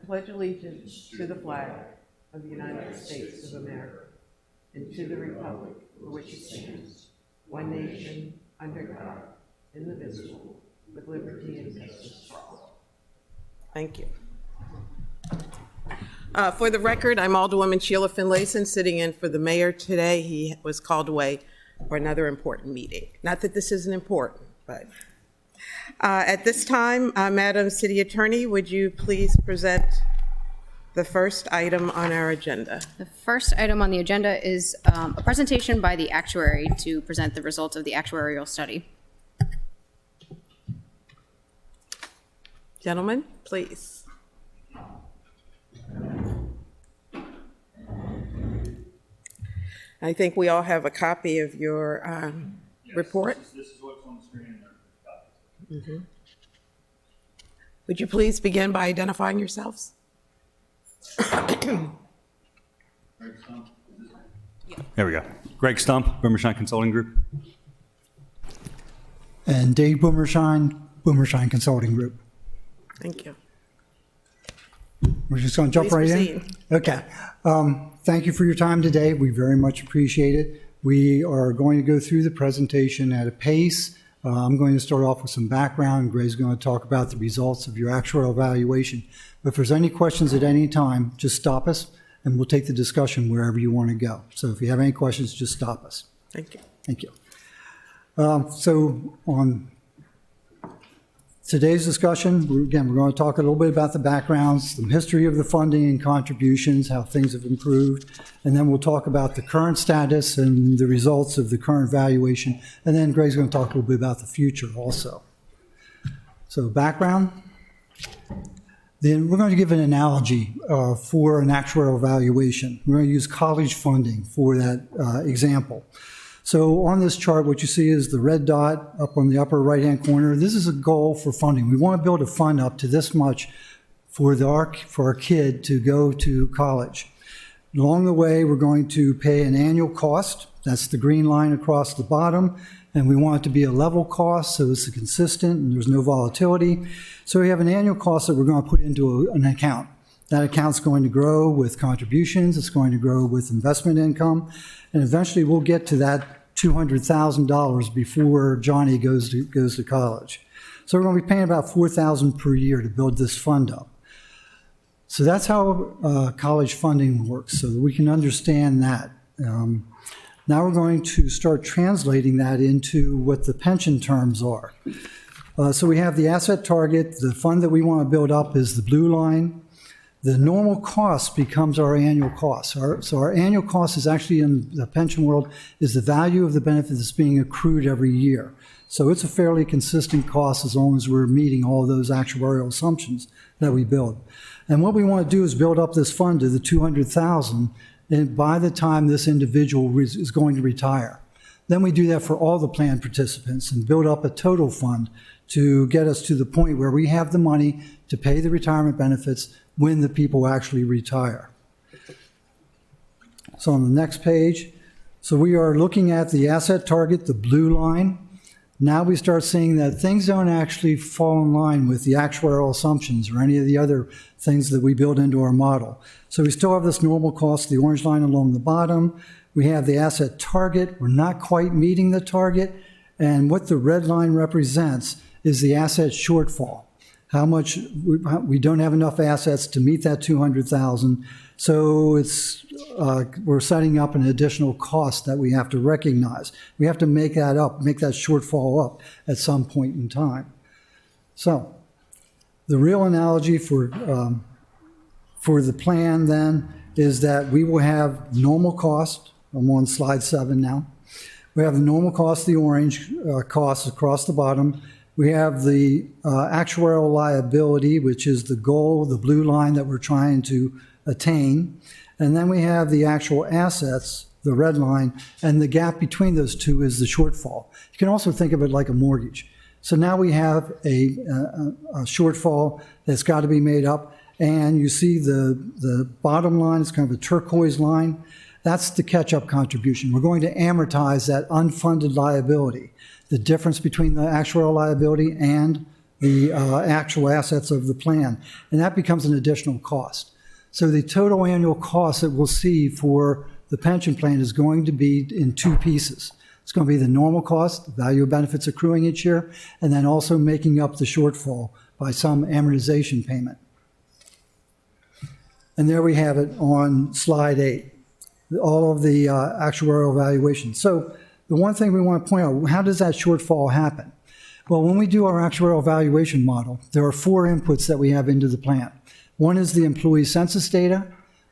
pledge allegiance to the flag of the United States of America and to the republic for which it stands, one nation, under God, indivisible, with liberty and justice for all. Thank you. For the record, I'm Alderwoman Sheila Finlayson, sitting in for the mayor today. He was called away for another important meeting. Not that this isn't important, but at this time, Madam City Attorney, would you please present the first item on our agenda? The first item on the agenda is a presentation by the actuary to present the results of the actuarial study. Gentlemen, please. I think we all have a copy of your report. This is what's on the screen. Mm-hmm. Would you please begin by identifying yourselves? There we go. Greg Stump, Boomershine Consulting Group. And Dave Boomershine, Boomershine Consulting Group. Thank you. We're just going to jump right in. Okay. Thank you for your time today. We very much appreciate it. We are going to go through the presentation at a pace. I'm going to start off with some background. Greg's going to talk about the results of your actuarial evaluation. But if there's any questions at any time, just stop us and we'll take the discussion wherever you want to go. So if you have any questions, just stop us. Thank you. Thank you. So on today's discussion, we're going to talk a little bit about the backgrounds, the history of the funding and contributions, how things have improved, and then we'll talk about the current status and the results of the current valuation, and then Greg's going to talk a little bit about the future also. So background. Then we're going to give an analogy for an actuarial valuation. We're going to use college funding for that example. So on this chart, what you see is the red dot up on the upper right-hand corner. This is a goal for funding. We want to build a fund up to this much for our kid to go to college. Along the way, we're going to pay an annual cost. That's the green line across the bottom. And we want it to be a level cost, so it's consistent and there's no volatility. So we have an annual cost that we're going to put into an account. That account's going to grow with contributions. It's going to grow with investment income. And eventually we'll get to that $200,000 before Johnny goes to college. So we're going to be paying about $4,000 per year to build this fund up. So that's how college funding works, so that we can understand that. Now we're going to start translating that into what the pension terms are. So we have the asset target. The fund that we want to build up is the blue line. The normal cost becomes our annual cost. So our annual cost is actually, in the pension world, is the value of the benefit that's being accrued every year. So it's a fairly consistent cost as long as we're meeting all those actuarial assumptions that we build. And what we want to do is build up this fund to the $200,000, and by the time this individual is going to retire. Then we do that for all the plan participants and build up a total fund to get us to the point where we have the money to pay the retirement benefits when the people actually retire. So on the next page, so we are looking at the asset target, the blue line. Now we start seeing that things don't actually fall in line with the actuarial assumptions or any of the other things that we build into our model. So we still have this normal cost, the orange line along the bottom. We have the asset target. We're not quite meeting the target. And what the red line represents is the asset shortfall. How much we don't have enough assets to meet that $200,000. So it's we're setting up an additional cost that we have to recognize. We have to make that up, make that shortfall up at some point in time. So the real analogy for the plan then is that we will have normal cost. I'm on slide 7 now. We have the normal cost, the orange costs across the bottom. We have the actuarial liability, which is the goal, the blue line that we're trying to attain. And then we have the actual assets, the red line, and the gap between those two is the shortfall. You can also think of it like a mortgage. So now we have a shortfall that's got to be made up. And you see the bottom line is kind of a turquoise line. That's the catch-up contribution. We're going to amortize that unfunded liability, the difference between the actuarial liability and the actual assets of the plan, and that becomes an additional cost. So the total annual cost that we'll see for the pension plan is going to be in two pieces. It's going to be the normal cost, the value of benefits accruing each year, and then also making up the shortfall by some amortization payment. And there we have it on slide 8, all of the actuarial valuations. So the one thing we want to point out, how does that shortfall happen? Well, when we do our actuarial valuation model, there are 4 inputs that we have into the plan. One is the employee census data.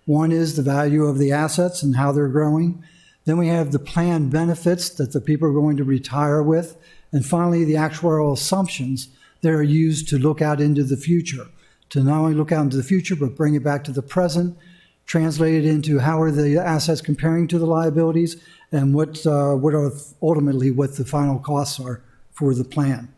One is the value of the assets and how they're growing. Then we have the plan benefits that the people are going to retire with. And finally, the actuarial assumptions that are used to look out into the future, to not only look out into the future, but bring it back to the present, translate it into how are the assets comparing to the liabilities, and what are ultimately what the final costs are for the plan.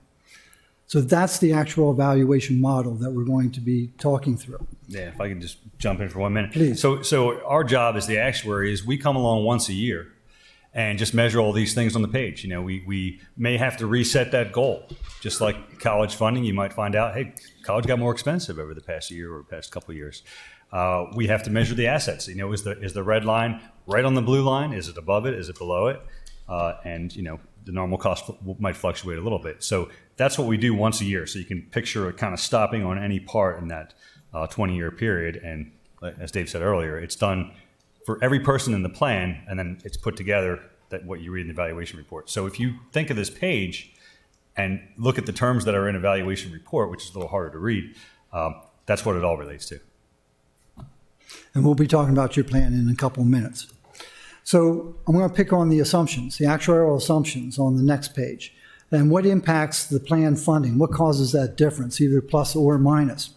So that's the actual evaluation model that we're going to be talking through. Yeah, if I could just jump in for 1 minute. Please. So our job as the actuary is we come along once a year and just measure all these things on the page. You know, we may have to reset that goal. Just like college funding, you might find out, hey, college got more expensive over the past year or past couple of years. We have to measure the assets. You know, is the red line right on the blue line? Is it above it? Is it below it? And, you know, the normal cost might fluctuate a little bit. So that's what we do once a year. So you can picture it kind of stopping on any part in that 20-year period. And as Dave said earlier, it's done for every person in the plan, and then it's put together that what you read in the evaluation report. So if you think of this page and look at the terms that are in evaluation report, which is a little harder to read, that's what it all relates to. And we'll be talking about your plan in a couple of minutes. So I'm going to pick on the assumptions, the actuarial assumptions on the next page. And what impacts the plan funding? What causes that difference, either plus or minus?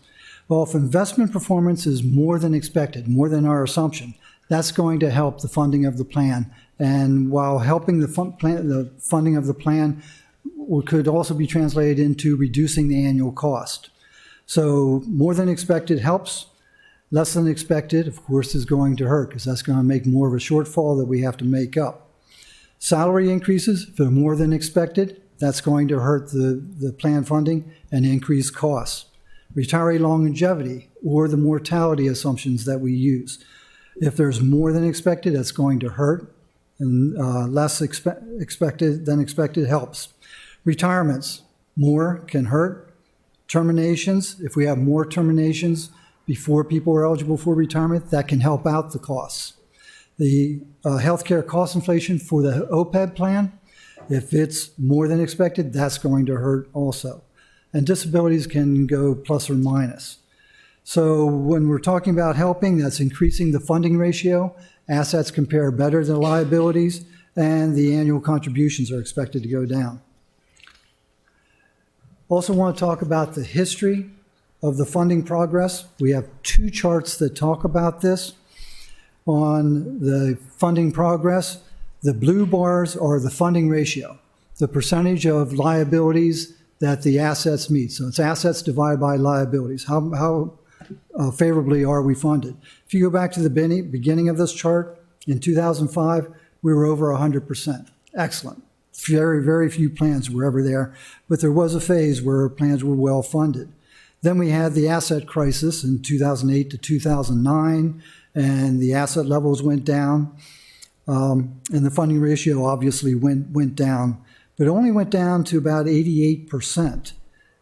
Well, if investment performance is more than expected, more than our assumption, that's going to help the funding of the plan. And while helping the funding of the plan could also be translated into reducing the annual cost. So more than expected helps. Less than expected, of course, is going to hurt because that's going to make more of a shortfall that we have to make up. Salary increases, if they're more than expected, that's going to hurt the plan funding and increase costs. Retiree longevity or the mortality assumptions that we use. If there's more than expected, that's going to hurt, and less expected than expected helps. Retirements, more can hurt. Terminations, if we have more terminations before people are eligible for retirement, that can help out the costs. The healthcare cost inflation for the OPEB plan, if it's more than expected, that's going to hurt also. And disabilities can go plus or minus. So when we're talking about helping, that's increasing the funding ratio. Assets compare better than liabilities, and the annual contributions are expected to go down. Also want to talk about the history of the funding progress. We have 2 charts that talk about this. On the funding progress, the blue bars are the funding ratio, the percentage of liabilities that the assets meet. So it's assets divided by liabilities. How favorably are we funded? If you go back to the beginning of this chart, in 2005, we were over 100%. Excellent. Very, very few plans were ever there, but there was a phase where plans were well funded. Then we had the asset crisis in 2008 to 2009, and the asset levels went down, and the funding ratio obviously went down, but only went down to about 88%.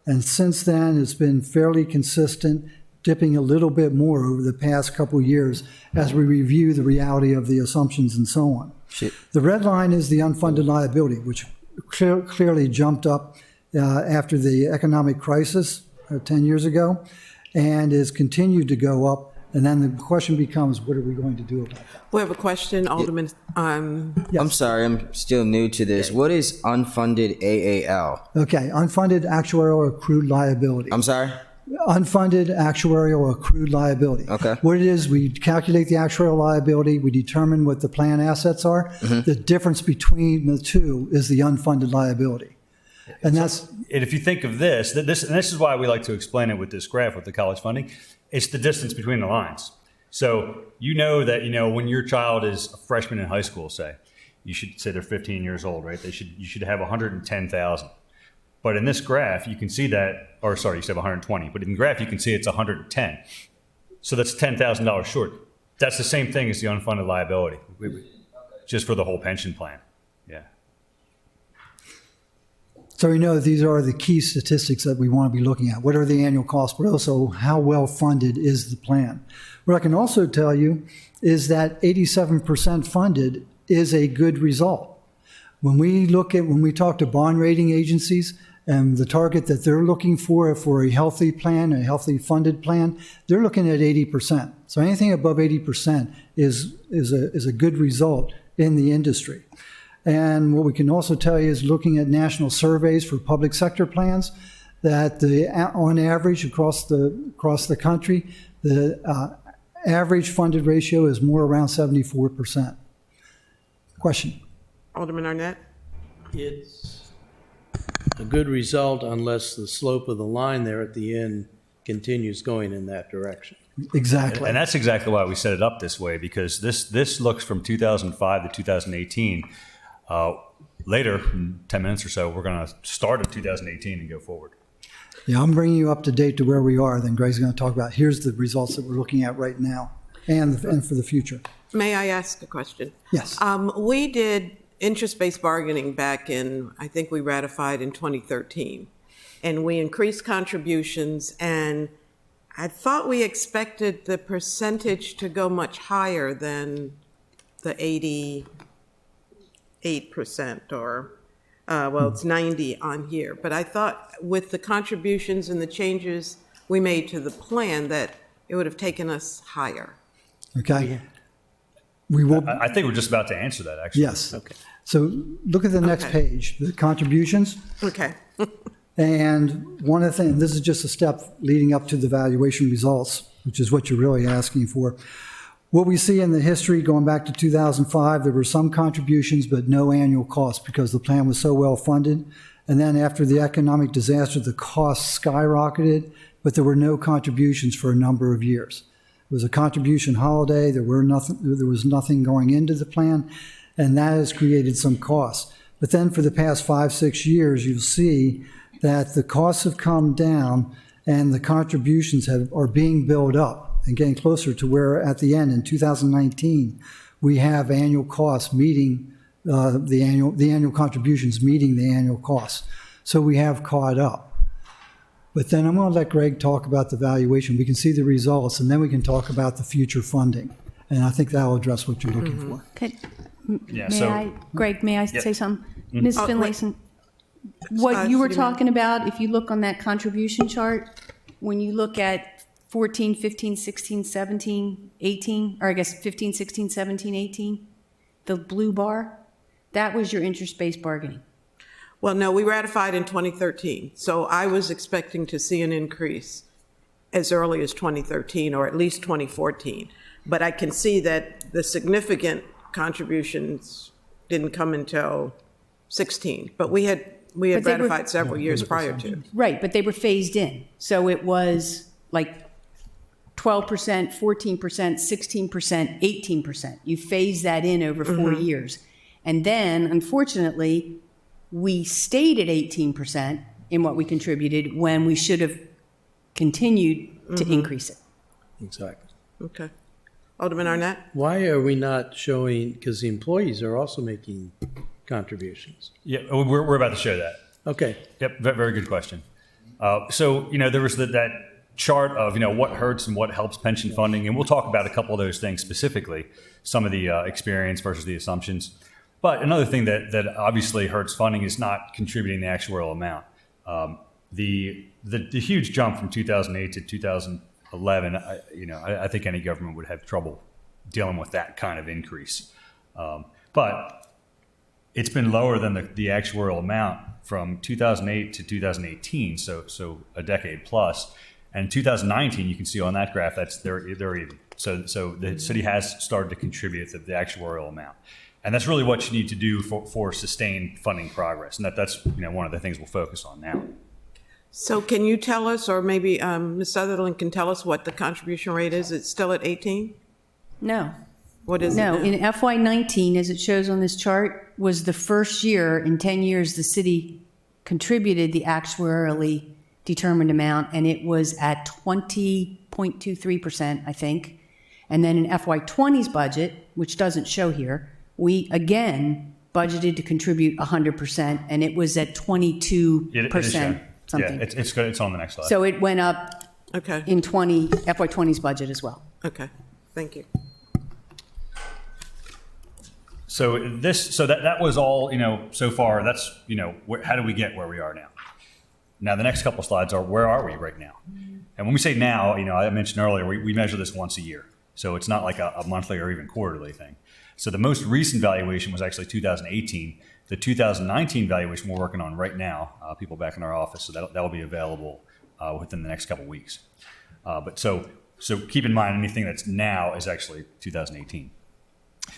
And since then, it's been fairly consistent, dipping a little bit more over the past couple of years as we review the reality of the assumptions and so on. The red line is the unfunded liability, which clearly jumped up after the economic crisis 10 years ago, and has continued to go up. And then the question becomes, what are we going to do about that? We have a question, Alderman. Yes. I'm sorry, I'm still new to this. What is unfunded AAL? Okay, unfunded actuarial accrued liability. I'm sorry? Unfunded actuarial accrued liability. Okay. What it is, we calculate the actuarial liability, we determine what the plan assets are. The difference between the two is the unfunded liability. And that's... And if you think of this, and this is why we like to explain it with this graph with the college funding, it's the distance between the lines. So you know that, when your child is a freshman in high school, say, you should say they're 15 years old, right? You should have 110,000. But in this graph, you can see that, or sorry, you said 120, but in the graph, you can see it's 110. So that's $10,000 short. That's the same thing as the unfunded liability, just for the whole pension plan. Yeah. So we know that these are the key statistics that we want to be looking at. What are the annual costs, but also how well funded is the plan? What I can also tell you is that 87% funded is a good result. When we talk to bond rating agencies and the target that they're looking for a healthy plan, a healthy funded plan, they're looking at 80%. So anything above 80% is a good result in the industry. And what we can also tell you is looking at national surveys for public sector plans, that on average across the country, the average funded ratio is more around 74%. Question? Alderman Arnett? It's a good result unless the slope of the line there at the end continues going in that direction. Exactly. And that's exactly why we set it up this way, because this looks from 2005 to 2018. Later, in 10 minutes or so, we're going to start at 2018 and go forward. Yeah, I'm bringing you up to date to where we are. Then Greg's going to talk about here's the results that we're looking at right now and for the future. May I ask a question? Yes. We did interest-based bargaining back in, I think we ratified in 2013. And we increased contributions, and I thought we expected the percentage to go much higher than the 88% or, well, it's 90 on here. But I thought with the contributions and the changes we made to the plan that it would have taken us higher. Okay. We will. I think we're just about to answer that, actually. Yes. Okay. So look at the next Okay. page, the contributions. Okay. And one of the things, this is just a step leading up to the valuation results, which is what you're really asking for. What we see in the history going back to 2005, there were some contributions, but no annual costs because the plan was so well funded. And then after the economic disaster, the costs skyrocketed, but there were no contributions for a number of years. It was a contribution holiday. There was nothing going into the plan, and that has created some costs. But then for the past 5-6 years, you'll see that the costs have come down and the contributions are being built up and getting closer to where at the end in 2019 we have annual costs meeting the annual contributions meeting the annual costs. So we have caught up. But then I'm going to let Greg talk about the valuation. We can see the results, and then we can talk about the future funding. And I think that will address what you're looking for. Yeah, Greg, may I say something? Ms. Oh, Finlayson, what you were City Manager. talking about, if you look on that contribution chart, when you look at 14, 15, 16, 17, 18, or I guess 15, 16, 17, 18, the blue bar, that was your interest-based bargaining. Well, no, we ratified in 2013, so I was expecting to see an increase as early as 2013 or at least 2014. But I can see that the significant contributions didn't come until 16. But we had But they were- ratified several years prior to. Right, but they were phased in. So it was like 12%, 14%, 16%, 18%. You phase that in over 4 years. And then, unfortunately, we stayed at 18% in what we contributed when we should have continued to increase it. Exactly. Okay. Alderman Arnett? Why are we not showing, because the employees are also making contributions? Yeah, we're about to show that. Okay. Yep, very good question. So, there was that chart of, what hurts and what helps pension funding, and we'll talk about a couple of those things specifically, some of the experience versus the assumptions. But another thing that obviously hurts funding is not contributing the actuarial amount. The huge jump from 2008 to 2011, I think any government would have trouble dealing with that kind of increase. But it's been lower than the actuarial amount from 2008 to 2018, so a decade plus. And 2019, you can see on that graph, they're even. So the city has started to contribute the actuarial amount. And that's really what you need to do for sustained funding progress. And that's one of the things we'll focus on now. So can you tell us, or maybe Ms. Sutherland can tell us what the contribution rate is? It's still at 18? No. What is No, it now? in FY19, as it shows on this chart, was the first year in 10 years the city contributed the actuarially determined amount, and it was at 20.23%, I think. And then in FY20's budget, which doesn't show here, we again budgeted to contribute 100%, and it was at 22% It is shown. something. Yeah, it's good. It's on the next slide. So it went up Okay, in FY20's budget as well. okay, thank you. So that was all, so far. That's, how do we get where we are now? Now, the next couple slides are, where are we right now? And when we say now, I mentioned earlier, we measure this once a year. So it's not like a monthly or even quarterly thing. So the most recent valuation was actually 2018. The 2019 valuation we're working on right now, people back in our office, so that'll be available within the next couple weeks. But so keep in mind, anything that's now is actually 2018.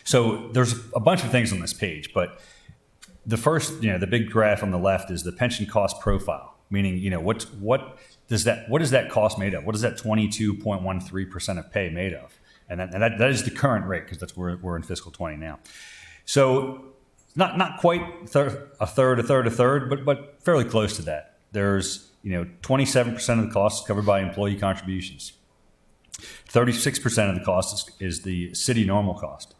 So there's a bunch of things on this page, but the first, the big graph on the left is the pension cost profile, meaning, what is that cost made of? What is that 22.13% of pay made of? And that is the current rate, because that's where we're in fiscal 20 now. So not quite a third, but fairly close to that. There's 27% of the cost is covered by employee contributions. 36% of the cost is the city normal cost.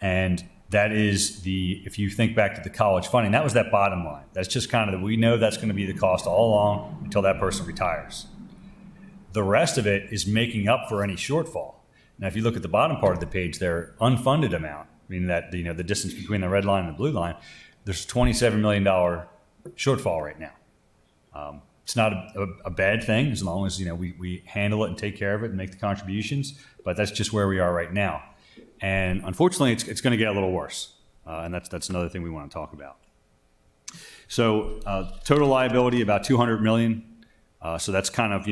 And that is if you think back to the college funding, that was that bottom line. That's just kind of we know that's going to be the cost all along until that person retires. The rest of it is making up for any shortfall. Now, if you look at the bottom part of the page there, unfunded amount, meaning that the distance between the red line and the blue line, there's a $27 million shortfall right now. It's not a bad thing as long as we handle it and take care of it and make the contributions, but that's just where we are right now. And unfortunately, it's going to get a little worse, and that's another thing we want to talk about. So total liability about $200 million. So that's kind of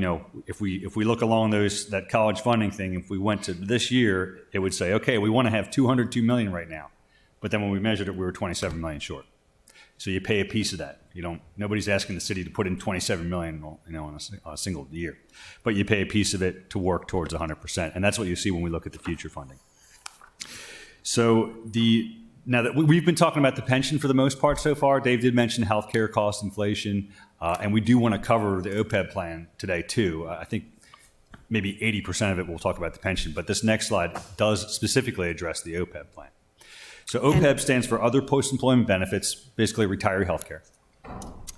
if we look along that college funding thing, if we went to this year, it would say, okay, we want to have $202 million right now, but then when we measured it, we were $27 million short. So you pay a piece of that. Nobody's asking the city to put in $27 million, in a single year, but you pay a piece of it to work towards 100%, and that's what you see when we look at the future funding. So now that we've been talking about the pension for the most part so far, Dave did mention healthcare cost inflation, and we do want to cover the OPEB plan today too. I think maybe 80% of it we'll talk about the pension, but this next slide does specifically address the OPEB plan. So OPEB stands for Other Post-Employment Benefits, basically retiree healthcare.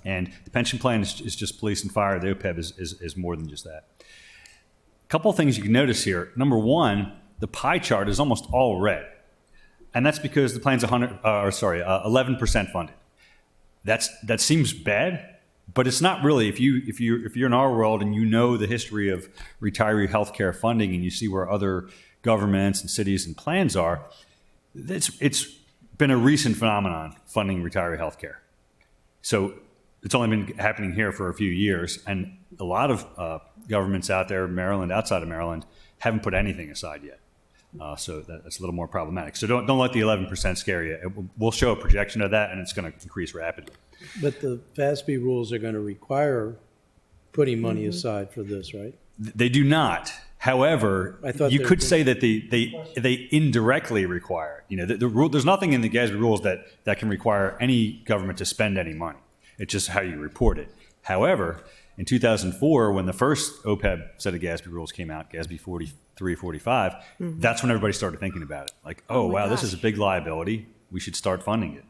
And the pension plan is just police and fire. The OPEB is more than just that. A couple of things you can notice here. Number one, the pie chart is almost all red. And that's because the plan's 11% funded. That seems bad, but it's not really. If you're in our world and you know the history of retiree healthcare funding and you see where other governments and cities and plans are, it's been a recent phenomenon funding retiree healthcare. So it's only been happening here for a few years, and a lot of governments out there, Maryland, outside of Maryland, haven't put anything aside yet. So that's a little more problematic. So don't let the 11% scare you. We'll show a projection of that, and it's going to increase rapidly. But the FASB rules are going to require putting money aside for this, right? They do not. However, you could say that they indirectly require. The rule. There's nothing in the GASB rules that can require any government to spend any money. It's just how you report it. However, in 2004, when the first OPEB set of GASB rules came out, GASB 43, 45, that's when everybody started thinking about it. Like, oh wow, this is a big liability. We should start funding it.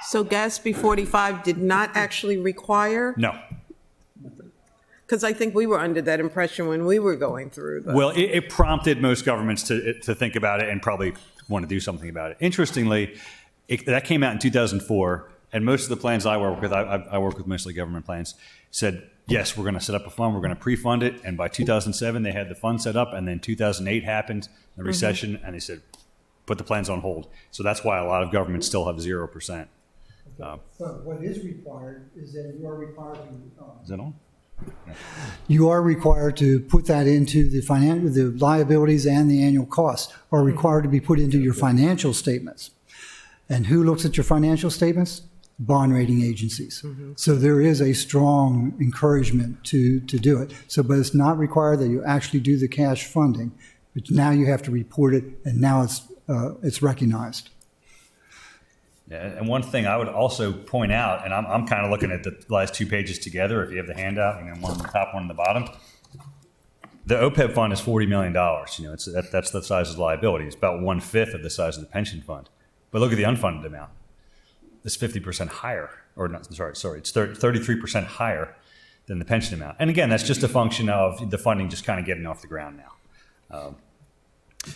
So GASB 45 did not actually require? No. Because I think we were under that impression when we were going through the... Well, it prompted most governments to think about it and probably want to do something about it. Interestingly, that came out in 2004, and most of the plans I work with, I work with mostly government plans, said, yes, we're going to set up a fund, we're going to pre-fund it, and by 2007, they had the fund set up, and then 2008 happened, the recession, and they said, put the plans on hold. So that's why a lot of governments still have 0%. But what is required is that you are required to... Is that on? Yeah. You are required to put that into the liabilities, and the annual costs are required to be put into your financial statements. And who looks at your financial statements? Bond rating agencies. So there is a strong encouragement to do it. So, but it's not required that you actually do the cash funding, but now you have to report it, and now it's recognized. Yeah, and one thing I would also point out, and I'm kind of looking at the last two pages together, if you have the handout, one on the top, one on the bottom. The OPEB fund is $40 million. That's the size of the liability. It's about 1/5 of the size of the pension fund. But look at the unfunded amount. It's 50% higher, or not, sorry, it's 33% higher than the pension amount. And again, that's just a function of the funding just kind of getting off the ground now.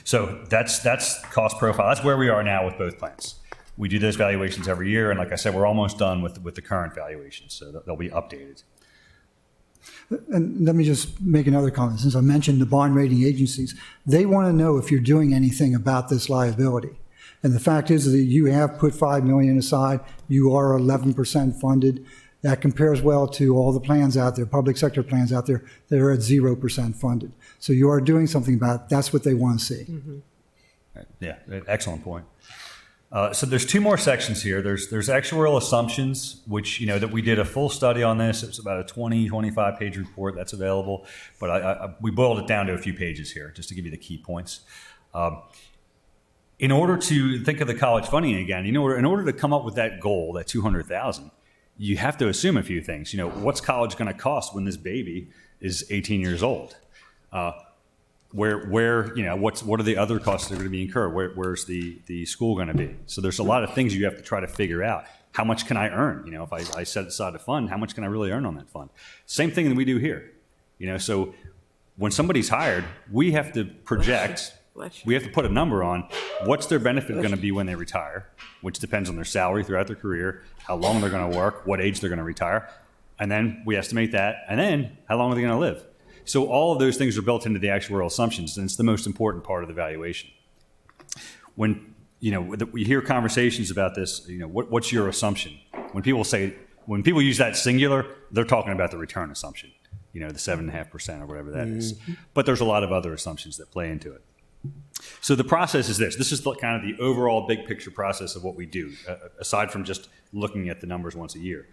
So that's cost profile. That's where we are now with both plans. We do those valuations every year, and like I said, we're almost done with the current valuations, so they'll be updated. And let me just make another comment. Since I mentioned the bond rating agencies, they want to know if you're doing anything about this liability. And the fact is that you have put $5 million aside. You are 11% funded. That compares well to all the plans out there, public sector plans out there that are at 0% funded. So you are doing something about it. That's what they want to see. Mm-hmm. Yeah, excellent point. So there's two more sections here. There's actuarial assumptions, which, that we did a full study on this. It's about a 25 page report that's available, but we boiled it down to a few pages here just to give you the key points. In order to think of the college funding again, in order to come up with that goal, that 200,000, you have to assume a few things. What's college going to cost when this baby is 18 years old? What are the other costs that are going to be incurred? Where's the school going to be? So there's a lot of things you have to try to figure out. How much can I earn? If I set aside a fund, how much can I really earn on that fund? Same thing that we do here. So when somebody's hired, we have to project, we have to put a number on what's their benefit going to be when they retire, which depends on their salary throughout their career, how long they're going to work, what age they're going to retire. And then we estimate that. And then how long are they going to live? So all of those things are built into the actuarial assumptions, and it's the most important part of the valuation. When we hear conversations about this, what's your assumption? When people use that singular, they're talking about the return assumption, the 7.5% or whatever that is. But there's a lot of other assumptions that play into it. So the process is this. This is kind of the overall big picture process of what we do, aside from just looking at the numbers once a year.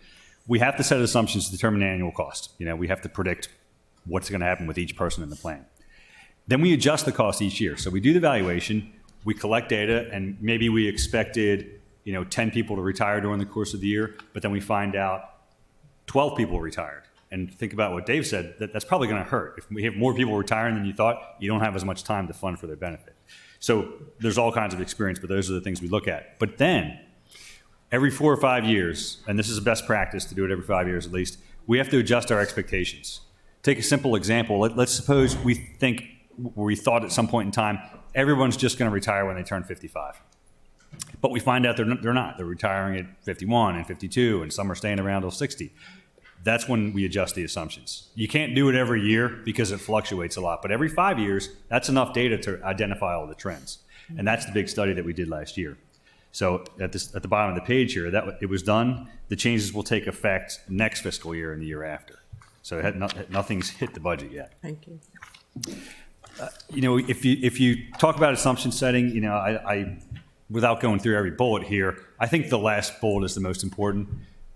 We have to set assumptions to determine annual cost. We have to predict what's going to happen with each person in the plan. Then we adjust the cost each year. So we do the valuation, we collect data, and maybe we expected 10 people to retire during the course of the year, but then we find out 12 people retired. And think about what Dave said, that's probably going to hurt. If we have more people retiring than you thought, you don't have as much time to fund for their benefit. So there's all kinds of experience, but those are the things we look at. But then, every 4 or 5 years, and this is a best practice to do it every 5 years at least, we have to adjust our expectations. Take a simple example. Let's suppose we thought at some point in time, everyone's just going to retire when they turn 55. But we find out they're not. They're retiring at 51 and 52, and some are staying around till 60. That's when we adjust the assumptions. You can't do it every year because it fluctuates a lot. But every 5 years, that's enough data to identify all the trends. And that's the big study that we did last year. So at the bottom of the page here, it was done. The changes will take effect next fiscal year and the year after. So nothing's hit the budget yet. Thank you. If you talk about assumption setting, I without going through every bullet here, I think the last bullet is the most important.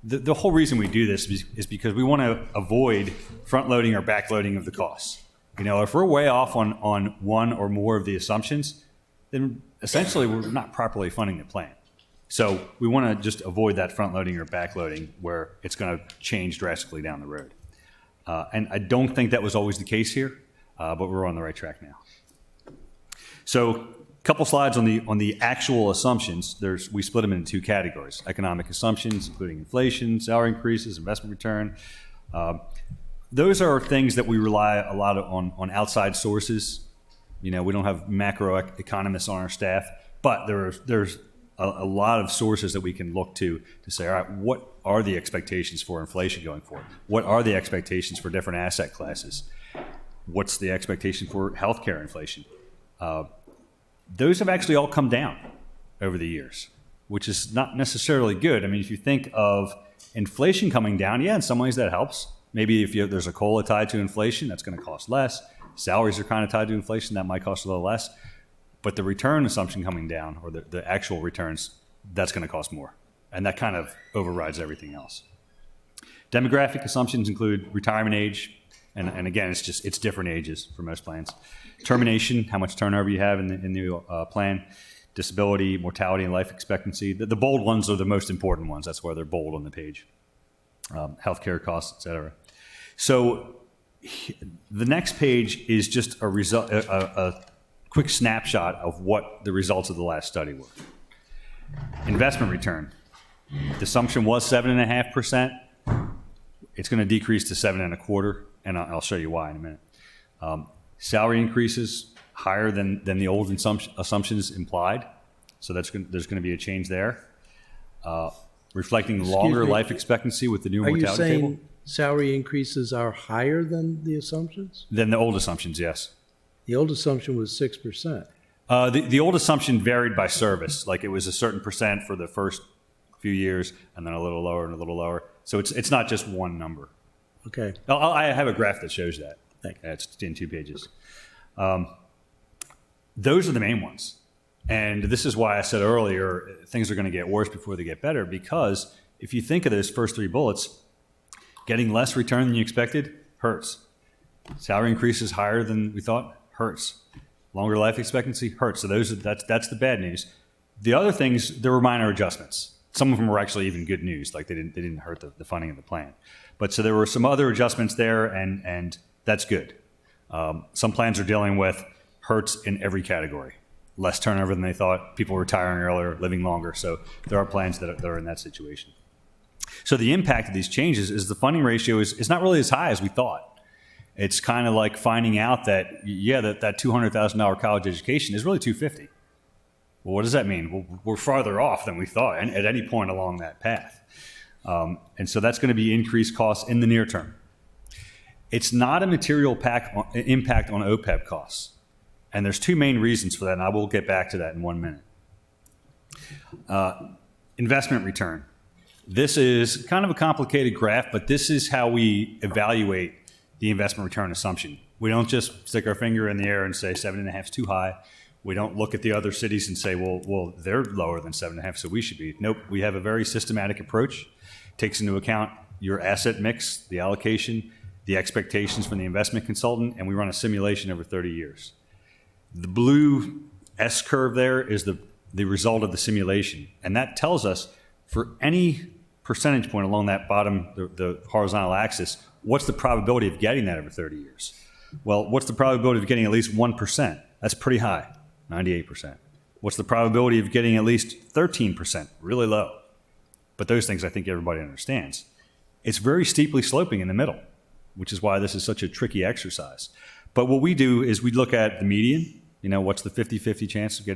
The whole reason we do this is because we want to avoid front loading or back loading of the costs. If we're way off on one or more of the assumptions, then essentially we're not properly funding the plan. So we want to just avoid that front loading or back loading where it's going to change drastically down the road. And I don't think that was always the case here, but we're on the right track now. So a couple slides on the actual assumptions. We split them into two categories: economic assumptions, including inflation, salary increases, investment return. Those are things that we rely a lot on outside sources. We don't have macroeconomists on our staff, but there's a lot of sources that we can look to say, all right, what are the expectations for inflation going forward? What are the expectations for different asset classes? What's the expectation for healthcare inflation? Those have actually all come down over the years, which is not necessarily good. I mean, if you think of inflation coming down, yeah, in some ways that helps. Maybe if there's a COLA tied to inflation, that's going to cost less. Salaries are kind of tied to inflation, that might cost a little less. But the return assumption coming down, or the actual returns, that's going to cost more. And that kind of overrides everything else. Demographic assumptions include retirement age, and again, it's different ages for most plans. Termination, how much turnover you have in the plan. disability, mortality, and life expectancy. The bold ones are the most important ones. That's why they're bold on the page. Healthcare costs, et cetera. So the next page is just a quick snapshot of what the results of the last study were. Investment return. The assumption was 7.5%. It's going to decrease to 7.25%, and I'll show you why in a minute. Salary increases higher than the old assumptions implied, so there's going to be a change there. Reflecting longer me. life expectancy with the new Are you mortality table. saying salary increases are higher than the assumptions? Than the old assumptions, yes. The old assumption was 6%. The old assumption varied by service. Like it was a certain percent for the first few years, and then a little lower and a little lower. So it's not just one number. Okay. I have a graph that shows that. Thank you. It's in 2 pages. Those are the main ones. And this is why I said earlier, things are going to get worse before they get better, because if you think of those first 3 bullets, getting less return than you expected hurts. Salary increases higher than we thought hurts. Longer life expectancy hurts. So that's the bad news. The other things, there were minor adjustments. Some of them were actually even good news, like they didn't hurt the funding of the plan. But so there were some other adjustments there, and that's good. Some plans are dealing with hurts in every category. Less turnover than they thought, people retiring earlier, living longer. So there are plans that are in that situation. So the impact of these changes is the funding ratio is not really as high as we thought. It's kind of like finding out that, that $200,000 college education is really $250,000. Well, what does that mean? Well, we're farther off than we thought and at any point along that path. And so that's going to be increased costs in the near term. It's not a material impact on OPEB costs. And there's 2 main reasons for that, and I will get back to that in 1 minute. Investment return. This is kind of a complicated graph, but this is how we evaluate the investment return assumption. We don't just stick our finger in the air and say 7.5 is too high. We don't look at the other cities and say, well, they're lower than 7.5, so we should be. Nope, we have a very systematic approach. Takes into account your asset mix, the allocation, the expectations from the investment consultant, and we run a simulation over 30 years. The blue S curve there is the result of the simulation, and that tells us for any percentage point along that bottom, the horizontal axis, what's the probability of getting that over 30 years? Well, what's the probability of getting at least 1%? That's pretty high, 98%. What's the probability of getting at least 13%? Really low. But those things I think everybody understands. It's very steeply sloping in the middle, which is why this is such a tricky exercise. But what we do is we look at the median. What's the 50-50 chance of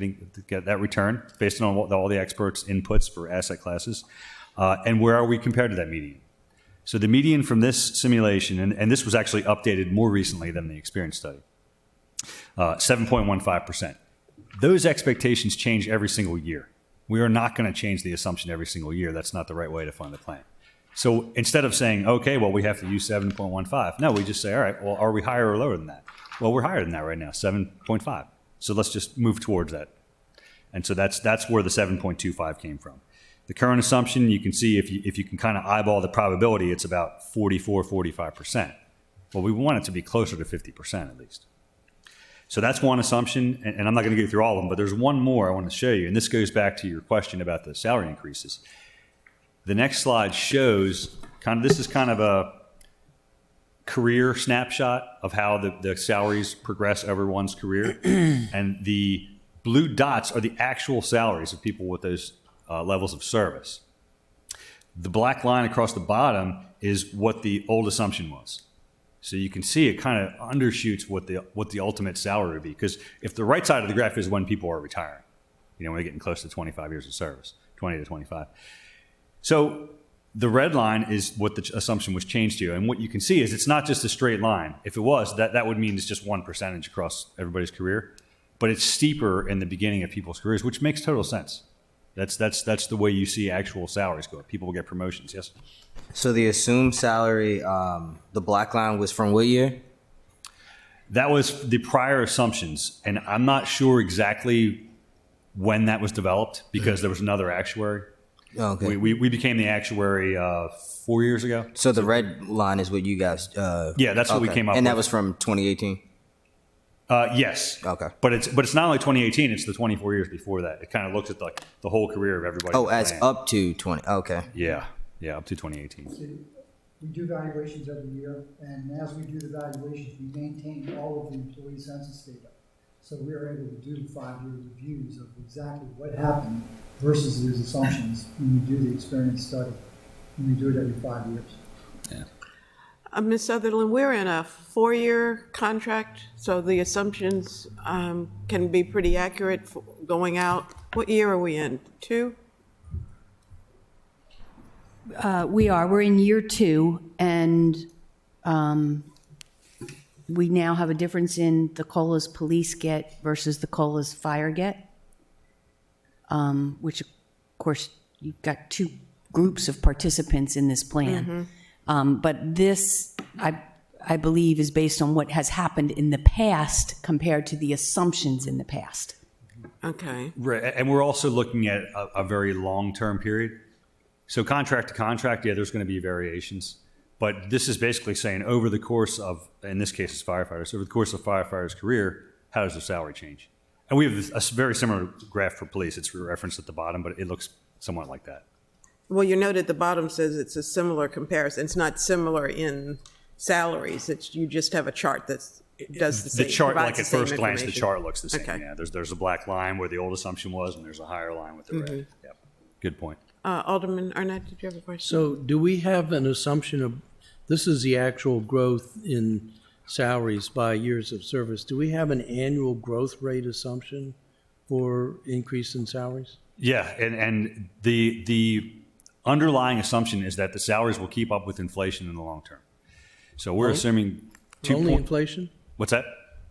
get that return based on what all the experts' inputs for asset classes, and where are we compared to that median? So the median from this simulation, and this was actually updated more recently than the experience study, 7.15%. Those expectations change every single year. We are not going to change the assumption every single year. That's not the right way to fund the plan. So instead of saying, okay, well, we have to use 7.15, no, we just say, all right, well, are we higher or lower than that? Well, we're higher than that right now, 7.5. So let's just move towards that. And so that's where the 7.25 came from. The current assumption, you can see if you can kind of eyeball the probability, it's about 45%. Well, we want it to be closer to 50% at least. So that's one assumption, and I'm not going to go through all of them, but there's one more I want to show you, and this goes back to your question about the salary increases. The next slide shows this is kind of a career snapshot of how the salaries progress over one's career, and the blue dots are the actual salaries of people with those levels of service. The black line across the bottom is what the old assumption was. So you can see it kind of undershoots what the ultimate salary would be, because if the right side of the graph is when people are retiring, when they're getting close to 25 years of service, 20 to 25. So the red line is what the assumption was changed to, and what you can see is it's not just a straight line. If it was, that would mean it's just 1% across everybody's career, but it's steeper in the beginning of people's careers, which makes total sense. That's the way you see actual salaries go up. People will get promotions. Yes. So the assumed salary, the black line was from what year? That was the prior assumptions, and I'm not sure exactly when that was developed because there was another actuary. Oh, okay. We became the actuary 4 years ago. So the red line is what you guys. Yeah, that's what we came up with. And that was from 2018. Yes. Okay. But it's not only 2018, it's the 24 years before that. It kind of looks at the whole career of everybody. Oh, in the as plan. up to 20. Okay. Yeah, up to 2018. We do valuations every year, and as we do the valuations, we maintain all of the employee census data. So we are able to do 5-year reviews of exactly what happened versus these assumptions when we do the experience study. And we do it every 5 years. Ms. Sutherland, we're in a 4-year contract, so the assumptions can be pretty accurate going out. What year are we in? 2? We're in year 2, and we now have a difference in the COLAs police get versus the COLAs fire get, which of course you've got 2 groups of participants in this plan. But this, I believe, is based on what has happened in the past compared to the assumptions in the past. Okay. Right, and we're also looking at a very long-term period. So contract to contract, yeah, there's going to be variations. But this is basically saying over the course of, in this case, it's firefighters, over the course of firefighters' career, how does their salary change? And we have a very similar graph for police. It's referenced at the bottom, but it looks somewhat like that. Well, your note at the bottom says it's a similar comparison. It's not similar in salaries. It's, you just have a chart that does the same. The chart, provides like at the same first glance, the information. chart looks the same. Okay. Yeah, there's a black line where the old assumption was, and there's a higher line with the red. Yep. Good point. Alderman Arnett, did you have a question? So do we have an assumption of, this is the actual growth in salaries by years of service. Do we have an annual growth rate assumption for increase in salaries? Yeah, and the underlying assumption is that the salaries will keep up with inflation in the long term. So we're assuming Only inflation? What's that?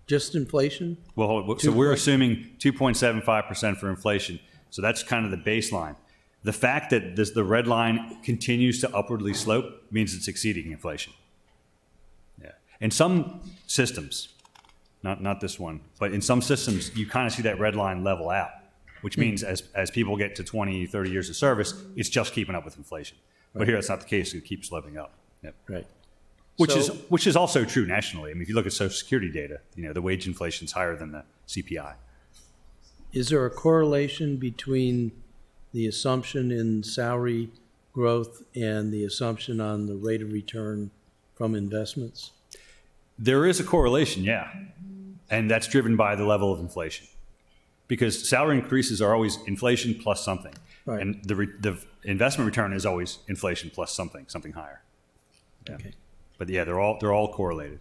Just inflation? Well, so we're assuming 2.75% for inflation. So that's kind of the baseline. The fact that the red line continues to upwardly slope means it's exceeding inflation. Yeah. In some systems, not this one, but in some systems, you kind of see that red line level out, which means as people get to 20, 30 years of service, it's just keeping up with inflation. But here that's not the case. It keeps sloping up. Yep. Right. Which is also true nationally. I mean, if you look at Social Security data, the wage inflation is higher than the CPI. Is there a correlation between the assumption in salary growth and the assumption on the rate of return from investments? There is a correlation, yeah. And that's driven by the level of inflation. Because salary increases are always inflation plus something. Right. And the investment return is always inflation plus something higher. Yeah. Okay. But yeah, they're all correlated.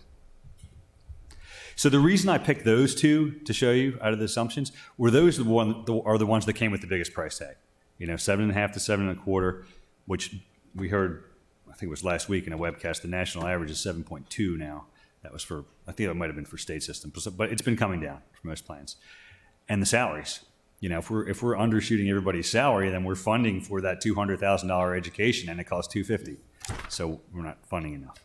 So the reason I picked those two to show you out of the assumptions were those are the ones that came with the biggest price tag. 7.5 to 7.25, which we heard, I think it was last week in a webcast, the national average is 7.2 now. That was for, I think it might have been for state systems, but it's been coming down for most plans. And the salaries, if we're undershooting everybody's salary, then we're funding for that $200,000 education and it costs $250,000. So we're not funding enough.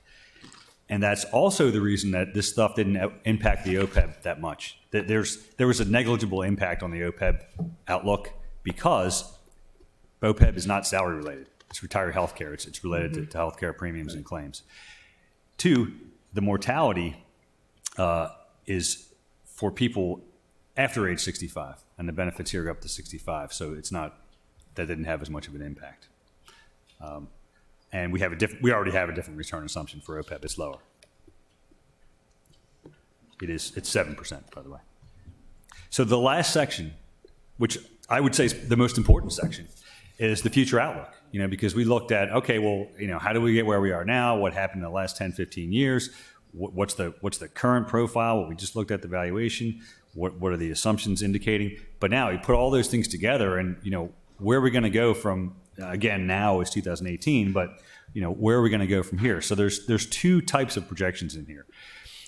And that's also the reason that this stuff didn't impact the OPEB that much. There was a negligible impact on the OPEB outlook because OPEB is not salary related. It's retiree health care. It's related to health care premiums and claims. 2, the mortality is for people after age 65, and the benefits here go up to 65. So that didn't have as much of an impact. And we already have a different return assumption for OPEB. It's lower. It's 7%, by the way. So the last section, which I would say is the most important section, is the future outlook. Because we looked at, okay, well, how do we get where we are now? What happened in the last 10, 15 years? What's the current profile? What we just looked at the valuation. What are the assumptions indicating? But now you put all those things together, and where are we going to go from? Again, now is 2018, but where are we going to go from here? So there's 2 types of projections in here.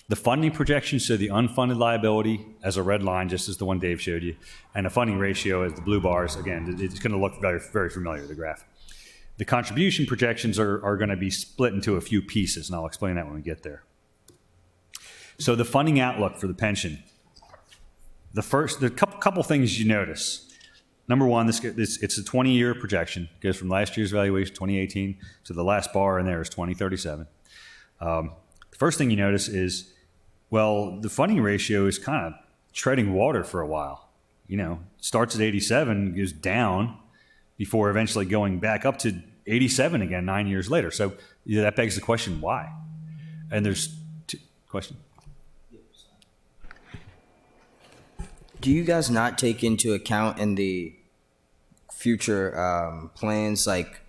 The funding projections, so the unfunded liability as a red line, just as the one Dave showed you, and a funding ratio as the blue bars. Again, it's going to look very, very familiar, the graph. The contribution projections are going to be split into a few pieces, and I'll explain that when we get there. So the funding outlook for the pension. The couple things you notice. Number one, it's a 20-year projection. It goes from last year's valuation, 2018, to the last bar in there is 2037. The first thing you notice is Well, the funding ratio is kind of treading water for a while. You know, starts at 87, goes down before eventually going back up to 87 again 9 years later. So that begs the question, why? And there's question. Do you guys not take into account in the future plans like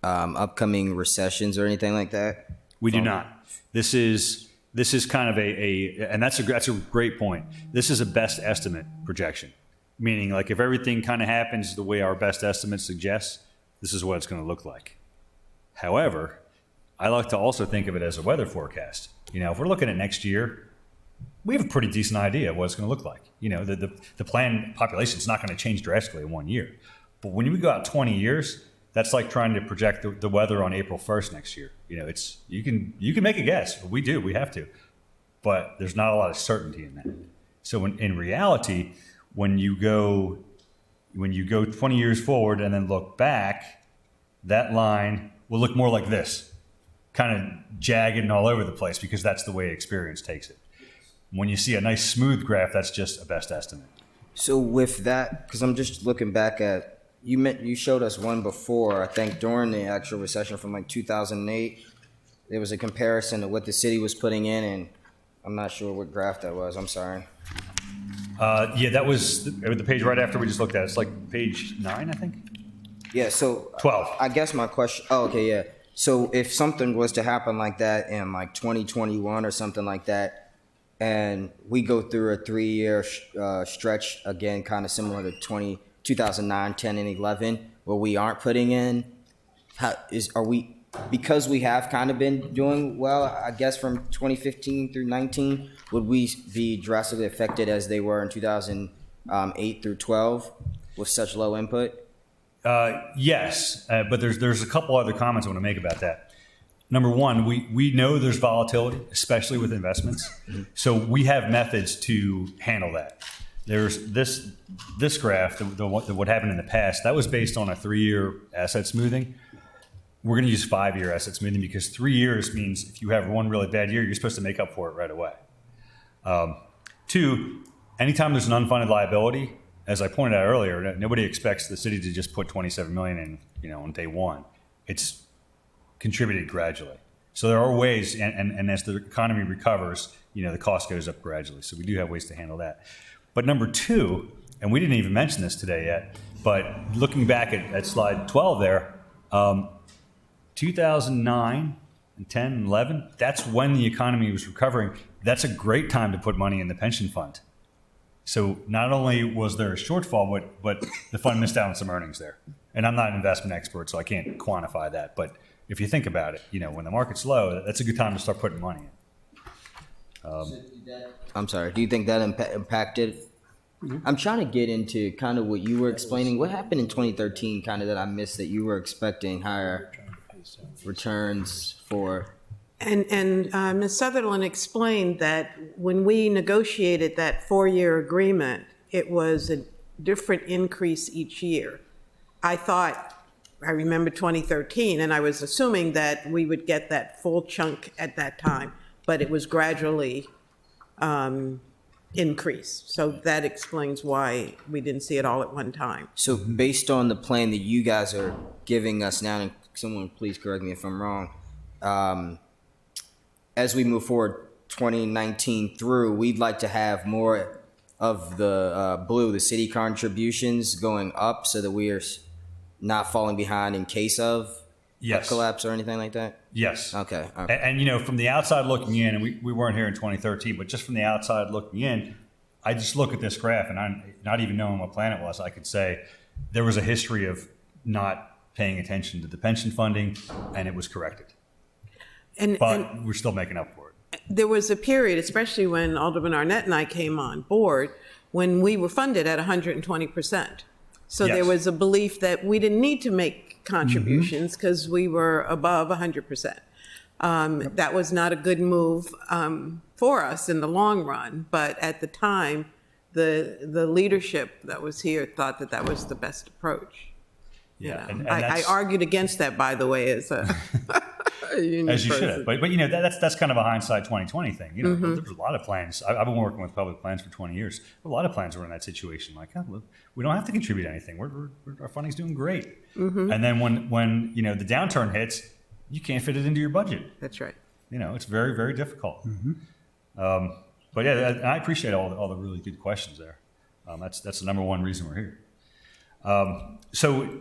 upcoming recessions or anything like that? We do not. This is kind of and that's a great point. This is a best estimate projection, meaning like if everything kind of happens the way our best estimate suggests, this is what it's going to look like. However, I like to also think of it as a weather forecast. You know, if we're looking at next year, we have a pretty decent idea of what it's going to look like. You know, the planned population is not going to change drastically in 1 year. But when you go out 20 years, that's like trying to project the weather on April 1st next year. You know, you can make a guess. We have to. But there's not a lot of certainty in that. So in reality, when you go 20 years forward and then look back, that line will look more like this, kind of jagged and all over the place, because that's the way experience takes it. When you see a nice smooth graph, that's just a best estimate. So with that, because I'm just looking back at, you showed us one before, I think during the actual recession from like 2008, there was a comparison of what the city was putting in, and I'm not sure what graph that was, I'm sorry. Yeah, that was the page right after we just looked at. It's like page 9, I think. Yeah, so 12. I guess my question, okay, yeah. So if something was to happen like that in like 2021 or something like that, and we go through a 3-year stretch again, kind of similar to 2009, 10, and 11, where we aren't putting in, because we have kind of been doing well, I guess from 2015 through 19, would we be drastically affected as they were in 2008 through 12 with such low input? Yes, but there's a couple other comments I want to make about that. Number one, we know there's volatility, especially with investments. So we have methods to handle that. There's this graph, what happened in the past, that was based on a 3-year asset smoothing. We're going to use 5-year asset smoothing because 3 years means if you have one really bad year, you're supposed to make up for it right away. 2, anytime there's an unfunded liability, as I pointed out earlier, nobody expects the city to just put $27 million in, on day one. It's contributed gradually. So there are ways, and as the economy recovers, the cost goes up gradually. So we do have ways to handle that. But number 2, and we didn't even mention this today yet, but looking back at slide 12 there, 2009 and 10 and 11, that's when the economy was recovering. That's a great time to put money in the pension fund. So not only was there a shortfall, but the fund missed out on some earnings there. And I'm not an investment expert, so I can't quantify that. But if you think about it, when the market's low, that's a good time to start putting money in. I'm sorry, do you think that impacted? I'm trying to get into kind of what you were explaining. What happened in 2013 kind of that I missed that you were expecting higher returns for? And Ms. Sutherland explained that when we negotiated that 4-year agreement, it was a different increase each year. I remember 2013, and I was assuming that we would get that full chunk at that time, but it was gradually increased. So that explains why we didn't see it all at one time. So based on the plan that you guys are giving us now, and someone please correct me if I'm wrong, as we move forward 2019 through, we'd like to have more of the blue, the city contributions going up so that we are not falling behind in case of a collapse or anything like that? Yes. Okay. And from the outside looking in, and we weren't here in 2013, but just from the outside looking in, I just look at this graph and I'm not even knowing what plan it was, I could say there was a history of not paying attention to the pension funding and it was corrected. But we're still making up for it. There was a period, especially when Alderman Arnett and I came on board, when we were funded at 120%. So Yes. there was a belief that we didn't need to make contributions because we were above 100%. That was not a good move for us in the long run, but at the time, the leadership that was here thought that that was the best approach. Yeah. I argued against that, by the way, as a union As you should person. have. But you know, that's kind of a hindsight 2020 thing. You know, there's a lot of plans. I've been working with public plans for 20 years. A lot of plans were in that situation. Like, oh, look, we don't have to contribute anything. Our funding's doing great. And then when you know the downturn hits, you can't fit it into your budget. That's right. You know, it's very, very difficult. But yeah, I appreciate all the really good questions there. That's the number one reason we're here. So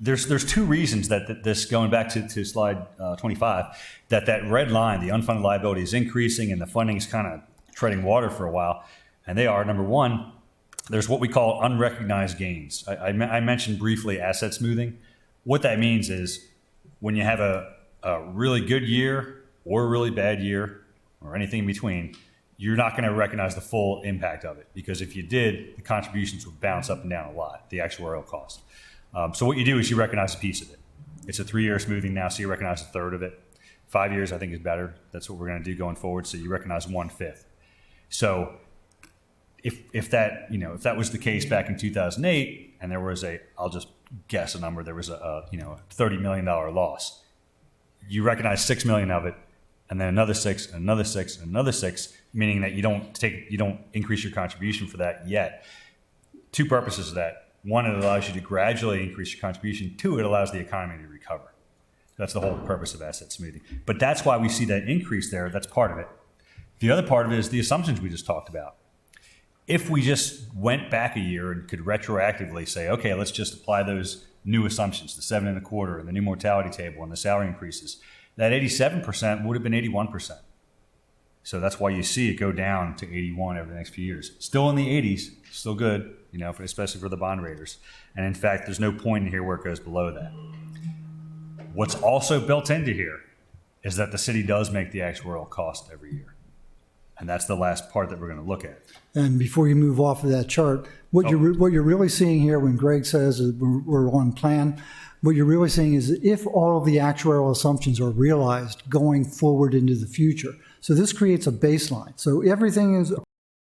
there's two reasons that this, going back to slide 25, that red line, the unfunded liability, is increasing and the funding is kind of treading water for a while. And they are, number one, there's what we call unrecognized gains. I mentioned briefly asset smoothing. What that means is when you have a really good year or a really bad year or anything in between, you're not going to recognize the full impact of it, because if you did, the contributions would bounce up and down a lot, the actuarial cost. So what you do is you recognize a piece of it. It's a 3-year smoothing now, so you recognize a third of it. 5 years, I think, is better. That's what we're going to do going forward. So you recognize 1/5. So if that was the case back in 2008, and there was I'll just guess a number, there was a $30 million loss, you recognize $6 million of it, and then another 6, another 6, another 6, meaning that you don't increase your contribution for that yet. Two purposes of that. One, it allows you to gradually increase your contribution. Two, it allows the economy to recover. That's the whole purpose of asset smoothing. But that's why we see that increase there. That's part of it. The other part of it is the assumptions we just talked about. If we just went back a year and could retroactively say, okay, let's just apply those new assumptions, the 7 1/4 and the new mortality table and the salary increases, that 87% would have been 81%. So that's why you see it go down to 81 over the next few years. Still in the 80s, still good, especially for the bond raters. And in fact, there's no point in here where it goes below that. What's also built into here is that the city does make the actuarial cost every year. And that's the last part that we're going to look at. And before you move off of that chart, what you're really seeing here when Greg says that we're on plan, what you're really seeing is if all of the actuarial assumptions are realized going forward into the future. So this creates a baseline. So everything is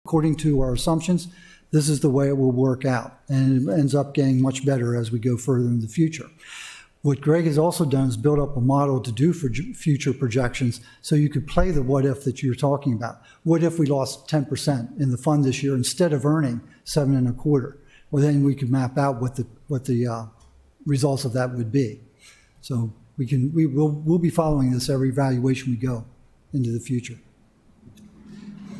according to our assumptions. This is the way it will work out, and it ends up getting much better as we go further in the future. What Greg has also done is build up a model to do for future projections, so you could play the what if that you're talking about. What if we lost 10% in the fund this year instead of earning 7 1/4? Well, then we could map out what the results of that would be. So we'll be following this every valuation we go into the future.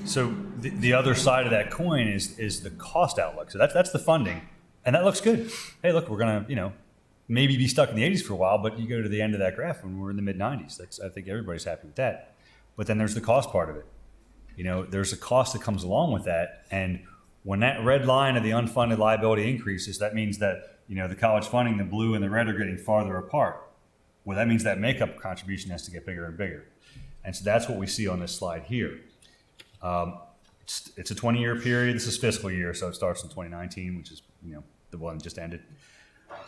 So the other side of that coin is the cost outlook. So that's the funding, and that looks good. Hey, look, we're gonna maybe be stuck in the 80s for a while, but you go to the end of that graph when we're in the mid-90s. I think everybody's happy with that. But then there's the cost part of it. There's a cost that comes along with that, and when that red line of the unfunded liability increases, that means that the college funding, the blue and the red, are getting farther apart. Well, that means that makeup contribution has to get bigger and bigger. And so that's what we see on this slide here. It's a 20-year period. This is fiscal year, so it starts in 2019, which is the one that just ended.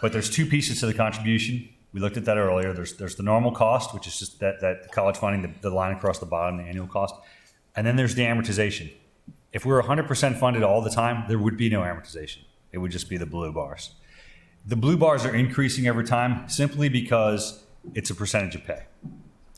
But there's two pieces to the contribution. We looked at that earlier. There's the normal cost, which is just that college funding, the line across the bottom, the annual cost. And then there's the amortization. If we were 100% funded all the time, there would be no amortization. It would just be the blue bars. The blue bars are increasing over time simply because it's a percentage of pay.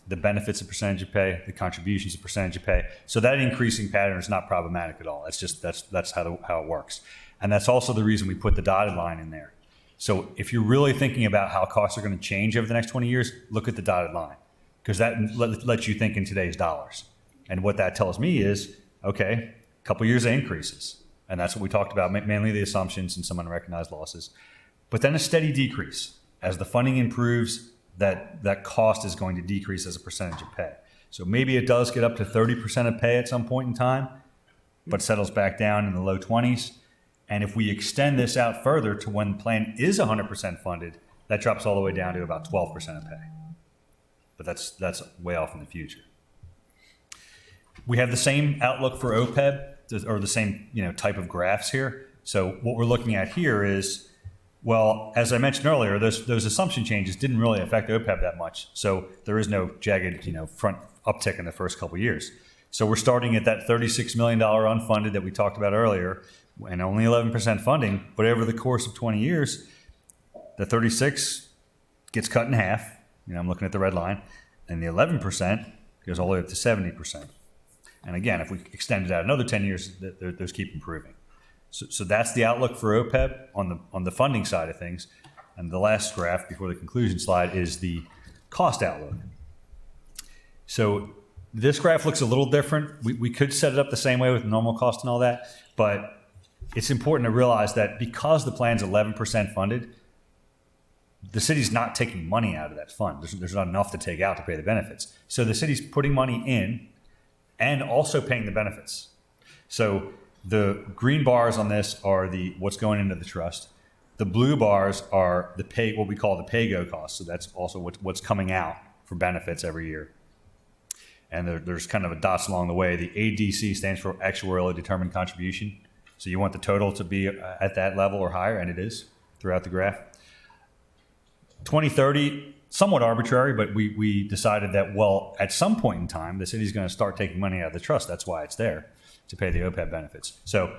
The benefits a percentage of pay, the contributions a percentage of pay. So that increasing pattern is not problematic at all. That's how it works. And that's also the reason we put the dotted line in there. So if you're really thinking about how costs are going to change over the next 20 years, look at the dotted line, because that lets you think in today's dollars. And what that tells me is, okay, a couple years of increases. And that's what we talked about, mainly the assumptions and some unrecognized losses. But then a steady decrease. As the funding improves, that cost is going to decrease as a percentage of pay. So maybe it does get up to 30% of pay at some point in time, but settles back down in the low 20s. And if we extend this out further to when the plan is 100% funded, that drops all the way down to about 12% of pay. But that's way off in the future. We have the same outlook for OPEB, or the same type of graphs here. So what we're looking at here is, well, as I mentioned earlier, those assumption changes didn't really affect OPEB that much. So there is no jagged front uptick in the first couple of years. So we're starting at that $36 million unfunded that we talked about earlier, and only 11% funding. But over the course of 20 years, the 36 gets cut in half. I'm looking at the red line. And the 11% goes all the way up to 70%. And again, if we extend it out another 10 years, those keep improving. So that's the outlook for OPEB on the funding side of things. And the last graph before the conclusion slide is the cost outlook. So this graph looks a little different. We could set it up the same way with normal cost and all that, but it's important to realize that because the plan's 11% funded, the city's not taking money out of that fund. There's not enough to take out to pay the benefits. So the city's putting money in and also paying the benefits. So the green bars on this are what's going into the trust. The blue bars are what we call the pay-go costs. So that's also what's coming out for benefits every year. And there's kind of a dots along the way. The ADC stands for actuarially determined contribution. So you want the total to be at that level or higher, and it is throughout the graph. 2030, somewhat arbitrary, but we decided that, well, at some point in time, the city's going to start taking money out of the trust. That's why it's there, to pay the OPEB benefits. So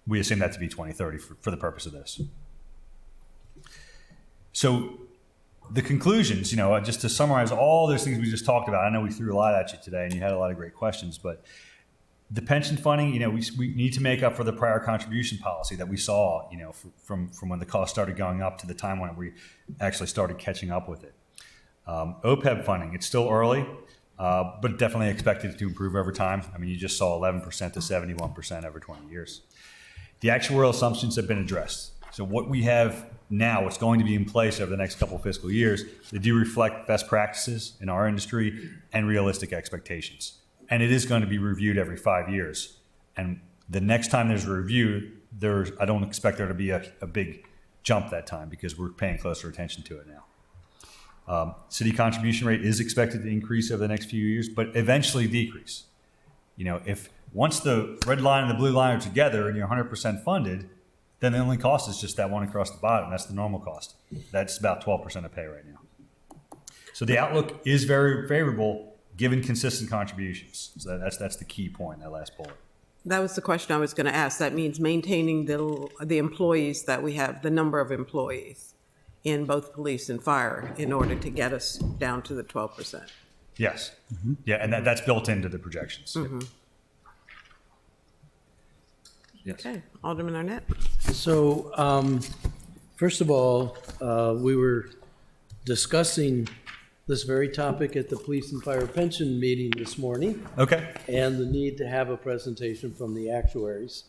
we assume that to be 2030 for the purpose of this. So the conclusions, just to summarize all those things we just talked about, I know we threw a lot at you today and you had a lot of great questions, but the pension funding, we need to make up for the prior contribution policy that we saw, from when the cost started going up to the time when we actually started catching up with it. OPEB funding, it's still early, but definitely expected to improve over time. I mean, you just saw 11% to 71% over 20 years. The actuarial assumptions have been addressed. So what we have now, what's going to be in place over the next couple of fiscal years, they do reflect best practices in our industry and realistic expectations. And it is going to be reviewed every 5 years. And the next time there's a review, I don't expect there to be a big jump that time because we're paying closer attention to it now. City contribution rate is expected to increase over the next few years, but eventually decrease. If once the red line and the blue line are together and you're 100% funded, then the only cost is just that one across the bottom. That's the normal cost. That's about 12% of pay right now. So the outlook is very favorable given consistent contributions. So that's the key point, that last bullet. That was the question I was going to ask. That means maintaining the employees that we have, the number of employees in both police and fire in order to get us down to the 12%. Yes. Mm-hmm. Yeah, and that's built into the projections. Mm-hmm. Yes. Okay, Alderman Arnett. So, first of all, we were discussing this very topic at the police and fire pension meeting this morning. Okay. And the need to have a presentation from the actuaries.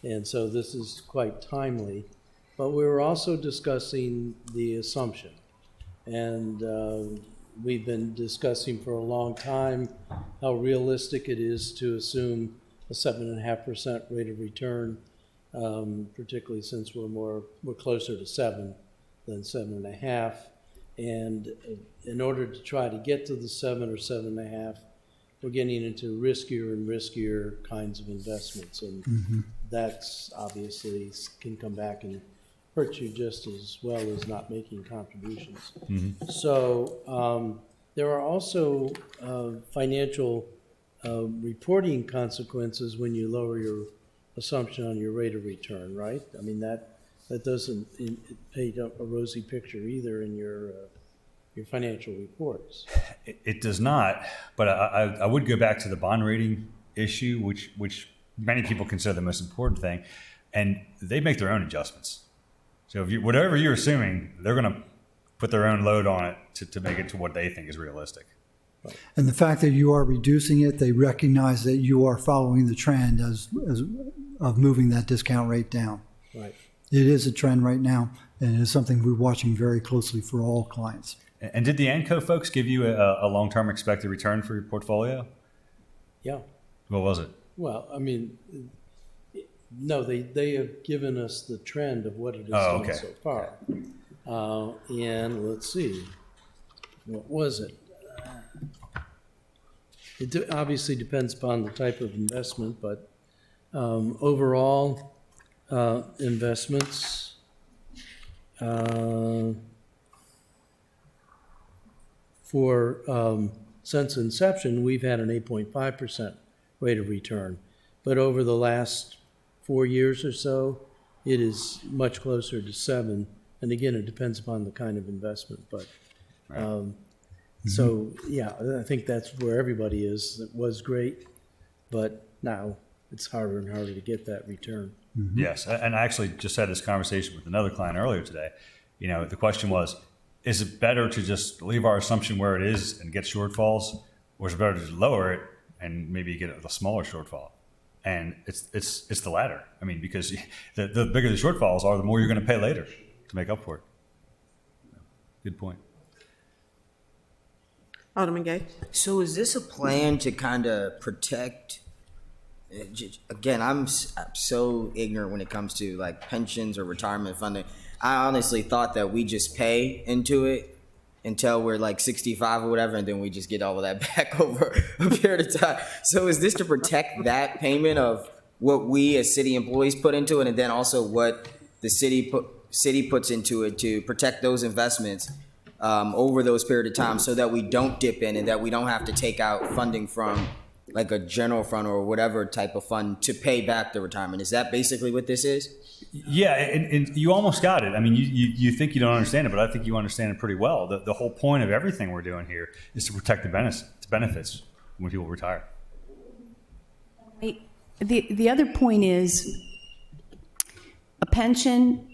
And so this is quite timely. But we were also discussing the assumption. And we've been discussing for a long time how realistic it is to assume a 7.5% rate of return, particularly since we're closer to 7 than 7.5. And in order to try to get to the 7 or 7.5, we're getting into riskier and riskier kinds of investments. And that's obviously can come back and hurt you just as well as not making contributions. So there are also financial reporting consequences when you lower your assumption on your rate of return, right? I mean, that doesn't paint a rosy picture either in your financial reports. It does not, but I would go back to the bond rating issue, which many people consider the most important thing, and they make their own adjustments. So if whatever you're assuming, they're going to put their own load on it to make it to what they think is realistic. And the fact that you are reducing it, they recognize that you are following the trend as of moving that discount rate down. Right. It is a trend right now, and it is something we're watching very closely for all clients. And did the ANCO folks give you a long-term expected return for your portfolio? Yeah. What was it? Well, I mean, no, they have given us the trend of what it has done so far. And let's see, what was it? It obviously depends upon the type of investment, but overall investments for since inception, we've had an 8.5% rate of return. But over the last 4 years or so, it is much closer to 7. And again, it depends upon the kind of investment. But So, yeah, I think that's where everybody is. It was great, but now it's harder and harder to get that return. Yes, and I actually just had this conversation with another client earlier today. You know, the question was, is it better to just leave our assumption where it is and get shortfalls, or is it better to just lower it and maybe get a smaller shortfall? And it's the latter. I mean, because the bigger the shortfalls are, the more you're going to pay later to make up for it. Good point. Alderman Gay? So is this a plan to kind of protect? Again, I'm so ignorant when it comes to like pensions or retirement funding. I honestly thought that we just pay into it until we're like 65 or whatever, and then we just get all of that back over a period of time. So is this to protect that payment of what we as city employees put into it, and then also what the city puts into it to protect those investments over those period of time, so that we don't dip in and that we don't have to take out funding from like a general fund or whatever type of fund to pay back the retirement? Is that basically what this is? Yeah, and you almost got it. I mean, you think you don't understand it, but I think you understand it pretty well. The whole point of everything we're doing here is to protect the benefits when people retire. The other point is a pension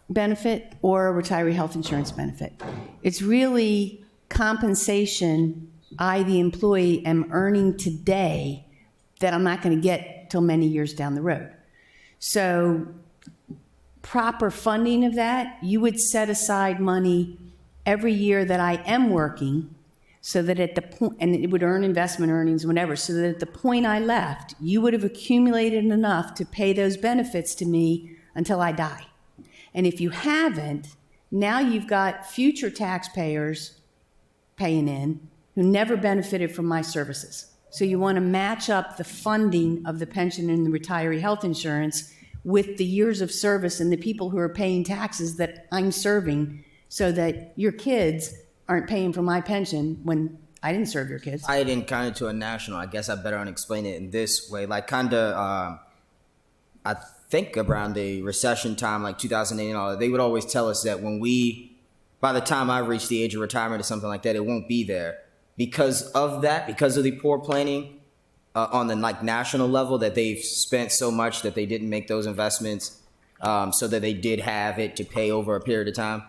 benefit or a retiree health insurance benefit. It's really compensation I, the employee, am earning today that I'm not going to get till many years down the road. So proper funding of that, you would set aside money every year that I am working, so that at the point, and it would earn investment earnings, whatever, so that at the point I left, you would have accumulated enough to pay those benefits to me until I die. And if you haven't, now you've got future taxpayers paying in who never benefited from my services. So you want to match up the funding of the pension and the retiree health insurance with the years of service and the people who are paying taxes that I'm serving, so that your kids aren't paying for my pension when I didn't serve your kids. I didn't kind of to a national. I guess I better explain it in this way. Like kind of, I think around the recession time, like 2008 and all that, they would always tell us that by the time I reach the age of retirement or something like that, it won't be there. Because of that, because of the poor planning on the like national level, that they've spent so much that they didn't make those investments, so that they did have it to pay over a period of time.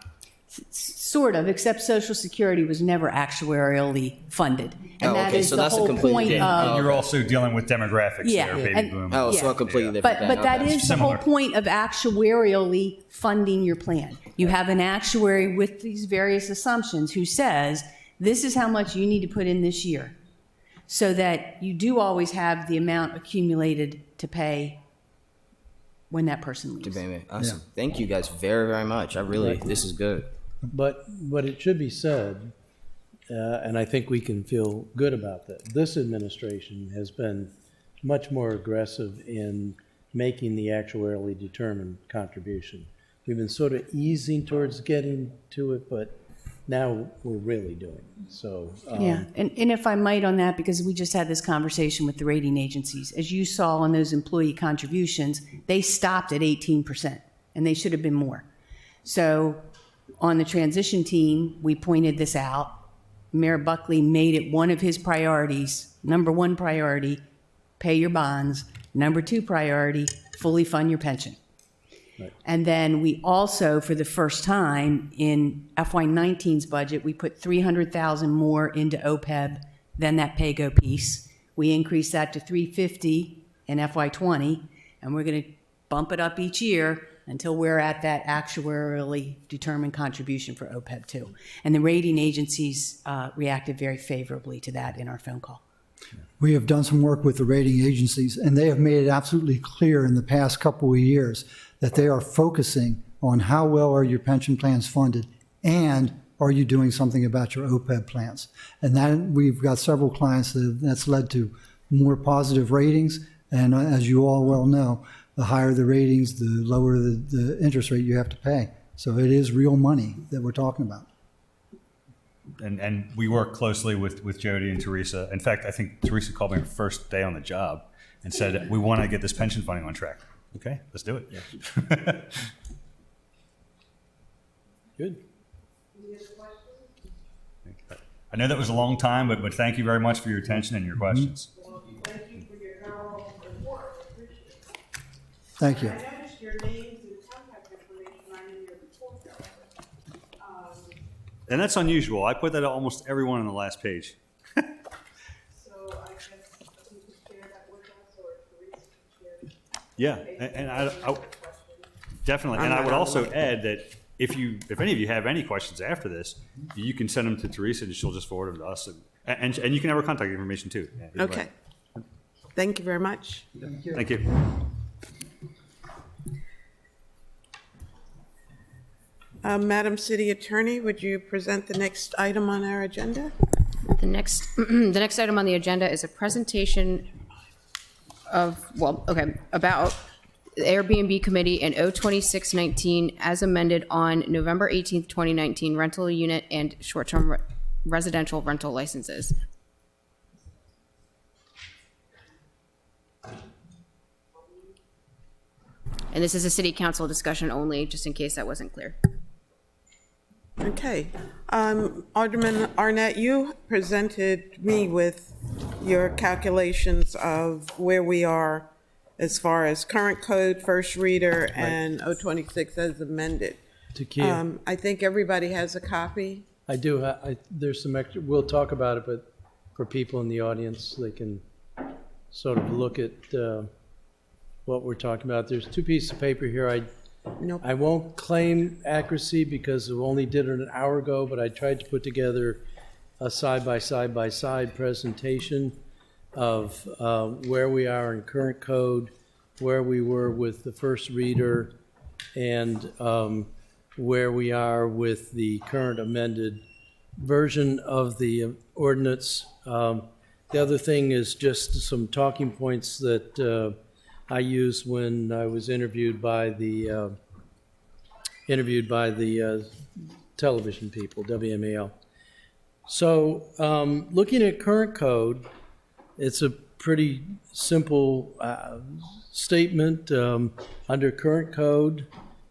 Sort of, except Social Security was never actuarially funded. And Oh, that okay, is so the that's a whole completely point different- of. You're also dealing with demographics Yeah, there, baby and- boom. Oh, so Yeah. a completely different But thing. that Okay. is the whole Similar. point of actuarially funding your plan. You have an actuary with these various assumptions who says, this is how much you need to put in this year, so that you do always have the amount accumulated to pay when that person leaves. Awesome. Thank you guys very, very much. This is good. But it should be said, and I think we can feel good about that, this administration has been much more aggressive in making the actuarially determined contribution. We've been sort of easing towards getting to it, but now we're really doing it. So, Yeah, and if I might on that, because we just had this conversation with the rating agencies, as you saw on those employee contributions, they stopped at 18%, and they should have been more. So on the transition team, we pointed this out. Mayor Buckley made it one of his priorities, number one priority, pay your bonds. Number two priority, fully fund your pension. Right. And then we also, for the first time in FY19's budget, we put $300,000 more into OPEB than that PAYGO piece. We increased that to $350 in FY20, and we're going to bump it up each year until we're at that actuarially determined contribution for OPEB too. And the rating agencies reacted very favorably to that in our phone call. We have done some work with the rating agencies, and they have made it absolutely clear in the past couple of years that they are focusing on how well are your pension plans funded and are you doing something about your OPEB plans. And that we've got several clients that's led to more positive ratings. And as you all well know, the higher the ratings, the lower the interest rate you have to pay. So it is real money that we're talking about. And we work closely with Jody and Teresa. In fact, I think Teresa called me her first day on the job and said, we want to get this pension funding on track. Okay, let's do it. Yeah. good. I know that was a long time, but thank you very much for your attention and your questions. Thank you for your thorough report. Appreciate it. Thank you. I noticed your names and contact information aren't in your report. And that's unusual. I put that almost everyone on the last page. So I guess you could share that with us, or Teresa could share. Yeah, and I definitely. And I would also add that if any of you have any questions after this, you can send them to Teresa and she'll just forward them to us. And you can have her contact information too. Yeah, either way. Okay. Thank you very much. Thank you. Madam City Attorney, would you present the next item on our agenda? The next, the next item on the agenda is a presentation about the Airbnb Committee and O2619 as amended on November 18th, 2019, rental unit and short-term residential rental licenses. And this is a city council discussion only, just in case that wasn't clear. Okay. Alderman Arnett, you presented me with your calculations of where we are as far as current code, first reader, and O26 as amended. To keep, I think everybody has a copy. I do, there's some extra, we'll talk about it, but for people in the audience, they can sort of look at what we're talking about. There's two pieces of paper here. Nope. I won't claim accuracy because we only did it an hour ago, but I tried to put together a side-by-side presentation of where we are in current code, where we were with the first reader, and where we are with the current amended version of the ordinance. The other thing is just some talking points that I used when I was interviewed by the television people, WMAL. So looking at current code, it's a pretty simple statement. Under current code,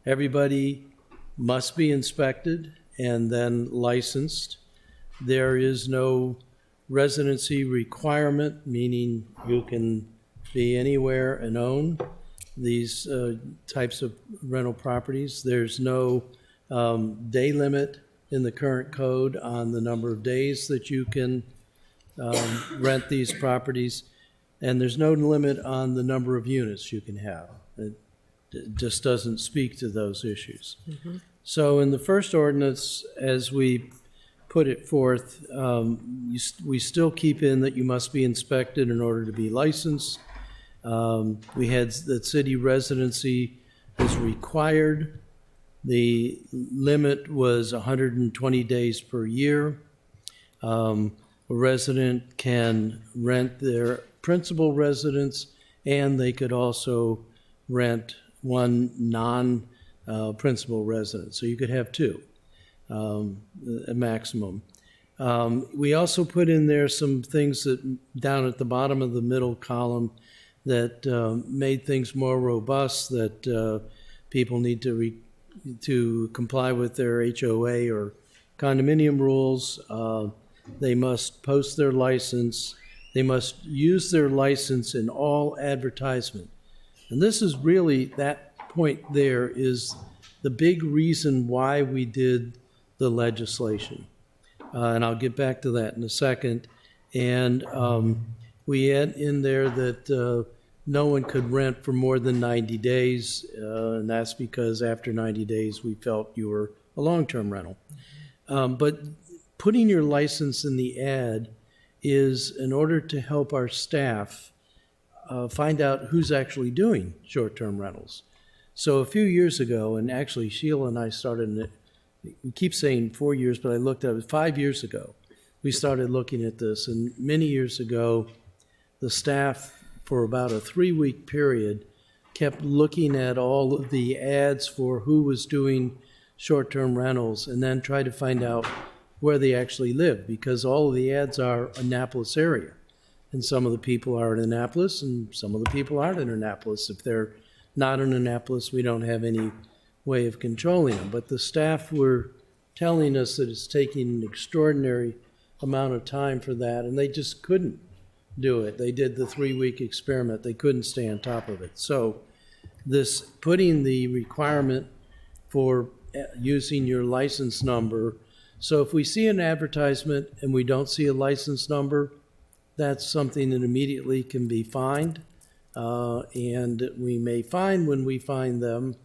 everybody must be inspected and then licensed. There is no residency requirement, meaning you can be anywhere and own these types of rental properties. There's no day limit in the current code on the number of days that you can rent these properties, and there's no limit on the number of units you can have. It just doesn't speak to those issues. Mm-hmm. So in the first ordinance, as we put it forth, we still keep in that you must be inspected in order to be licensed. We had that city residency is required. The limit was 120 days per year. A resident can rent their principal residence, and they could also rent one non-principal residence. So you could have two, a maximum. We also put in there some things that down at the bottom of the middle column that made things more robust, that people need to comply with their HOA or condominium rules. They must post their license. They must use their license in all advertisement. And this is really, that point there is the big reason why we did the legislation. And I'll get back to that in a second. And we had in there that no one could rent for more than 90 days, and that's because after 90 days we felt you were a long-term rental. But putting your license in the ad is in order to help our staff find out who's actually doing short-term rentals. So a few years ago, and actually Sheila and I started, we keep saying 4 years, but I looked at it 5 years ago. We started looking at this, and many years ago, the staff, for about a 3-week period, kept looking at all of the ads for who was doing short-term rentals and then tried to find out where they actually live, because all of the ads are Annapolis area. And some of the people are in Annapolis and some of the people aren't in Annapolis. If they're not in Annapolis, we don't have any way of controlling them. But the staff were telling us that it's taking an extraordinary amount of time for that, and they just couldn't do it. They did the 3-week experiment. They couldn't stay on top of it. So this putting the requirement for using your license number. So if we see an advertisement and we don't see a license number, that's something that immediately can be fined. And we may find when we find them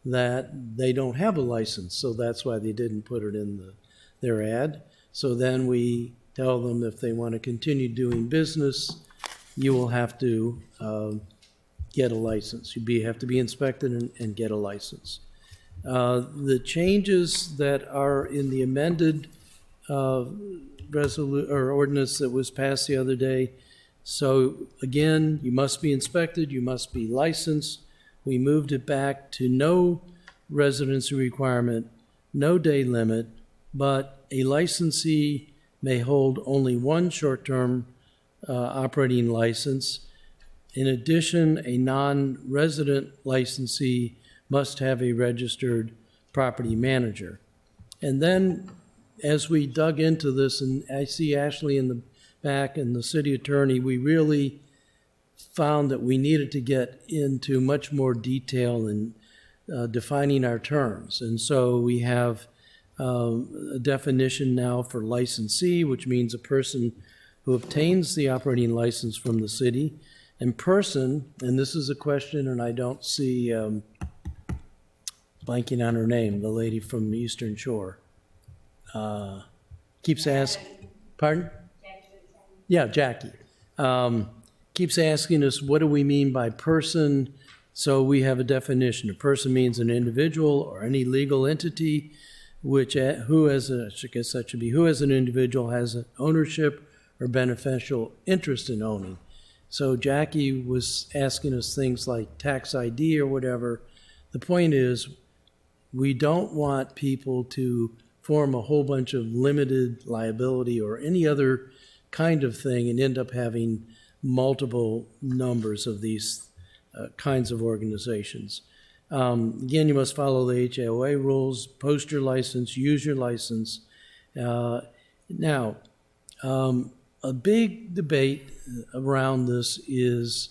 that they don't have a license. So that's why they didn't put it in their ad. So then we tell them if they want to continue doing business, you will have to get a license. You have to be inspected and get a license. The changes that are in the amended ordinance that was passed the other day. So again, you must be inspected, you must be licensed. We moved it back to no residency requirement, no day limit, but a licensee may hold only one short-term operating license. In addition, a non-resident licensee must have a registered property manager. And then as we dug into this, and I see Ashley in the back and the city attorney, we really found that we needed to get into much more detail in defining our terms. And so we have a definition now for licensee, which means a person who obtains the operating license from the city. And person, and this is a question, and I don't see, blanking on her name, the lady from the Eastern Shore. Keeps asking, pardon? Yeah, Jackie. Keeps asking us, what do we mean by person? So we have a definition. A person means an individual or any legal entity who as an individual has an ownership or beneficial interest in owning. So Jackie was asking us things like tax ID or whatever. The point is, we don't want people to form a whole bunch of limited liability or any other kind of thing and end up having multiple numbers of these kinds of organizations. Again, you must follow the HOA rules, post your license, use your license. Now, a big debate around this is,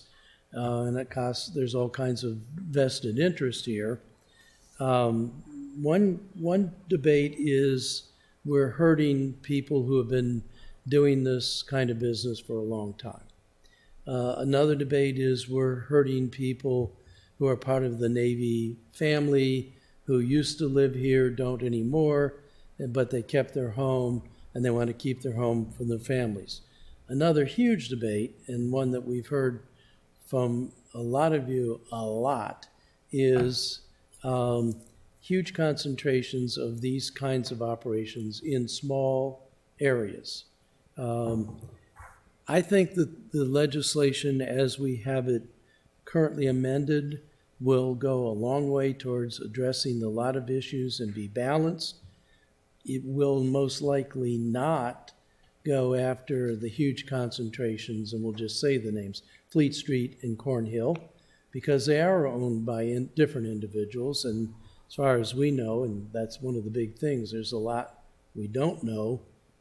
and there's all kinds of vested interest here. One debate is we're hurting people who have been doing this kind of business for a long time. Another debate is we're hurting people who are part of the Navy family, who used to live here, don't anymore, but they kept their home and they want to keep their home for their families. Another huge debate, and one that we've heard from a lot of you a lot, is huge concentrations of these kinds of operations in small areas. I think that the legislation as we have it currently amended will go a long way towards addressing a lot of issues and be balanced. It will most likely not go after the huge concentrations, and we'll just say the names, Fleet Street and Cornhill, because they are owned by different individuals. And as far as we know, and that's one of the big things, there's a lot we don't know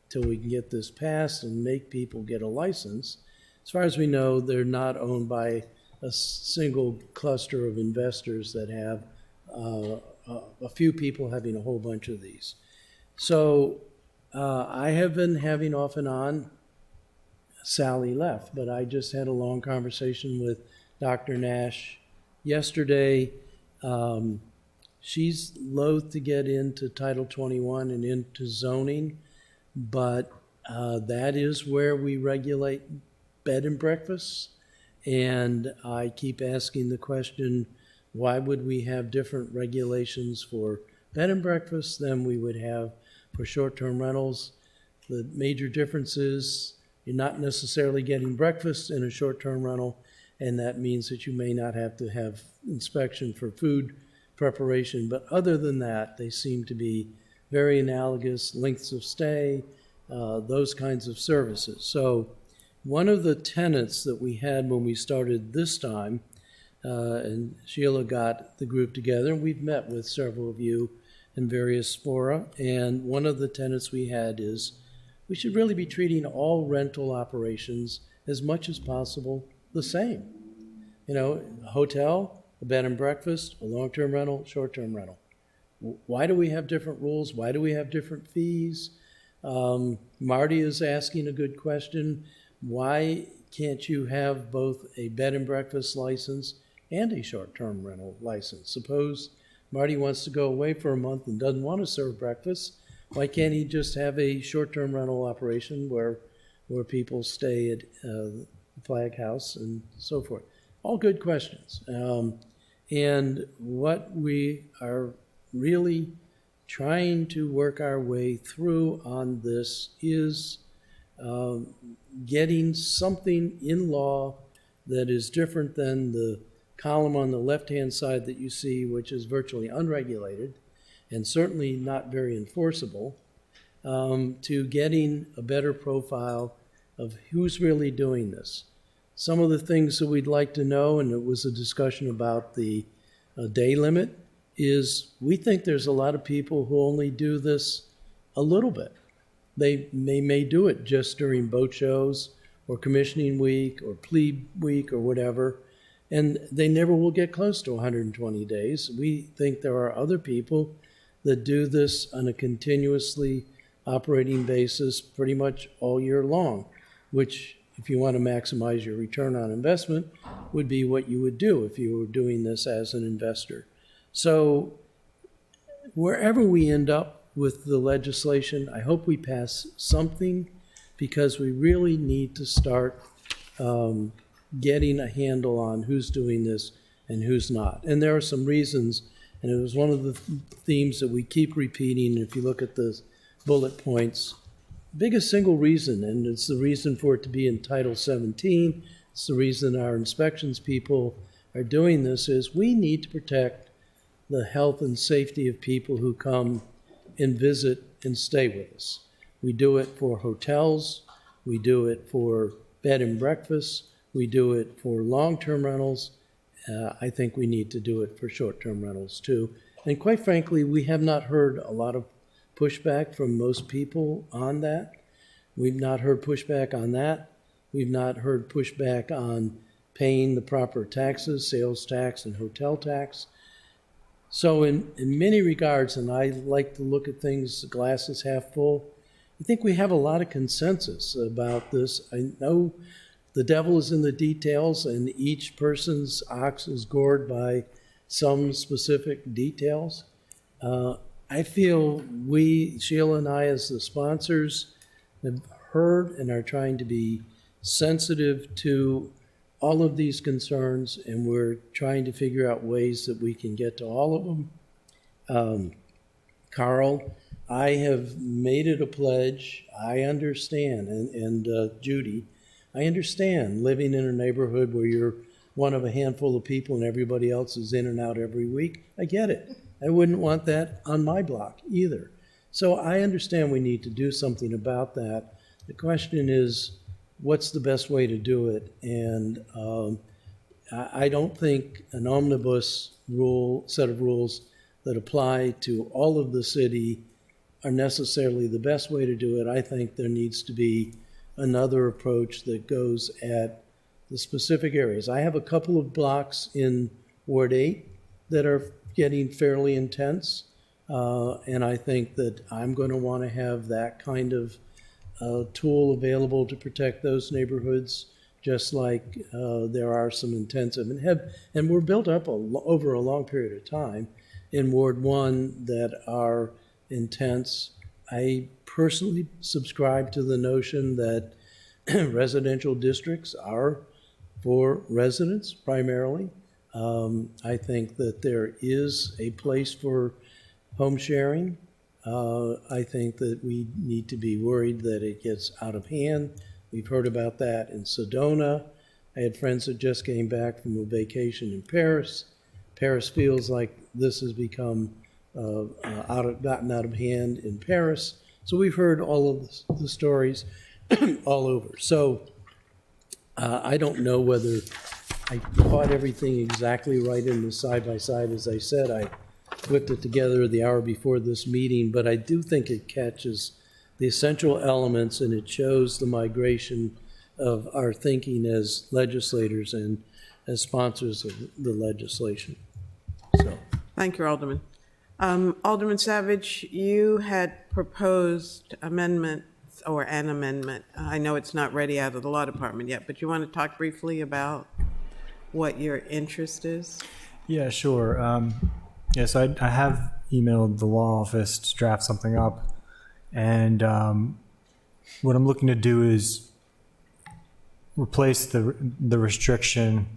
till we can get this passed and make people get a license. As far as we know, they're not owned by a single cluster of investors that have a few people having a whole bunch of these. So I have been having off and on, Sally left, but I just had a long conversation with Dr. Nash yesterday. She's loath to get into Title 21 and into zoning, but that is where we regulate bed and breakfasts. And I keep asking the question, why would we have different regulations for bed and breakfasts than we would have for short-term rentals? The major difference is you're not necessarily getting breakfast in a short-term rental, and that means that you may not have to have inspection for food preparation. But other than that, they seem to be very analogous, lengths of stay, those kinds of services. So one of the tenets that we had when we started this time, and Sheila got the group together, and we've met with several of you in various fora, and one of the tenets we had is we should really be treating all rental operations as much as possible the same. You know, a hotel, a bed and breakfast, a long-term rental, short-term rental. Why do we have different rules? Why do we have different fees? Marty is asking a good question. Why can't you have both a bed and breakfast license and a short-term rental license? Suppose Marty wants to go away for a month and doesn't want to serve breakfast. Why can't he just have a short-term rental operation where people stay at the Flag House and so forth? All good questions. And what we are really trying to work our way through on this is getting something in law that is different than the column on the left-hand side that you see, which is virtually unregulated and certainly not very enforceable, to getting a better profile of who's really doing this. Some of the things that we'd like to know, and it was a discussion about the day limit, is we think there's a lot of people who only do this a little bit. They may do it just during boat shows or commissioning week or plebe week or whatever, and they never will get close to 120 days. We think there are other people that do this on a continuously operating basis pretty much all year long, which, if you want to maximize your return on investment, would be what you would do if you were doing this as an investor. So wherever we end up with the legislation, I hope we pass something, because we really need to start getting a handle on who's doing this and who's not. And there are some reasons, and it was one of the themes that we keep repeating. If you look at the bullet points, biggest single reason, and it's the reason for it to be in Title 17, it's the reason our inspections people are doing this, is we need to protect the health and safety of people who come and visit and stay with us. We do it for hotels, we do it for bed and breakfast, we do it for long-term rentals. I think we need to do it for short-term rentals too. And quite frankly, we have not heard a lot of pushback from most people on that. We've not heard pushback on that. We've not heard pushback on paying the proper taxes, sales tax and hotel tax. So in many regards, and I like to look at things, the glass is half full, I think we have a lot of consensus about this. I know the devil is in the details, and each person's ox is gored by some specific details. I feel we, Sheila and I, as the sponsors, have heard and are trying to be sensitive to all of these concerns, and we're trying to figure out ways that we can get to all of them. Carl, I have made it a pledge. I understand, and Judy, I understand living in a neighborhood where you're one of a handful of people and everybody else is in and out every week. I get it. I wouldn't want that on my block either. So I understand we need to do something about that. The question is, what's the best way to do it? And I don't think an omnibus set of rules that apply to all of the city are necessarily the best way to do it. I think there needs to be another approach that goes at the specific areas. I have a couple of blocks in Ward 8 that are getting fairly intense, and I think that I'm going to want to have that kind of tool available to protect those neighborhoods, just like there are some intensive and were built up over a long period of time in Ward 1 that are intense. I personally subscribe to the notion that residential districts are for residents primarily. I think that there is a place for home sharing. I think that we need to be worried that it gets out of hand. We've heard about that in Sedona. I had friends that just came back from a vacation in Paris. Paris feels like this has become gotten out of hand in Paris. So we've heard all of the stories all over. So I don't know whether I caught everything exactly right in the side-by-side. As I said, I whipped it together the hour before this meeting, but I do think it catches the essential elements, and it shows the migration of our thinking as legislators and as sponsors of the legislation. So, Thank you, Alderman. Alderman Savage, you had proposed amendment or an amendment. I know it's not ready out of the law department yet, but you want to talk briefly about what your interest is? Yeah, sure. Yes, I have emailed the law office to draft something up. And what I'm looking to do is replace the restriction,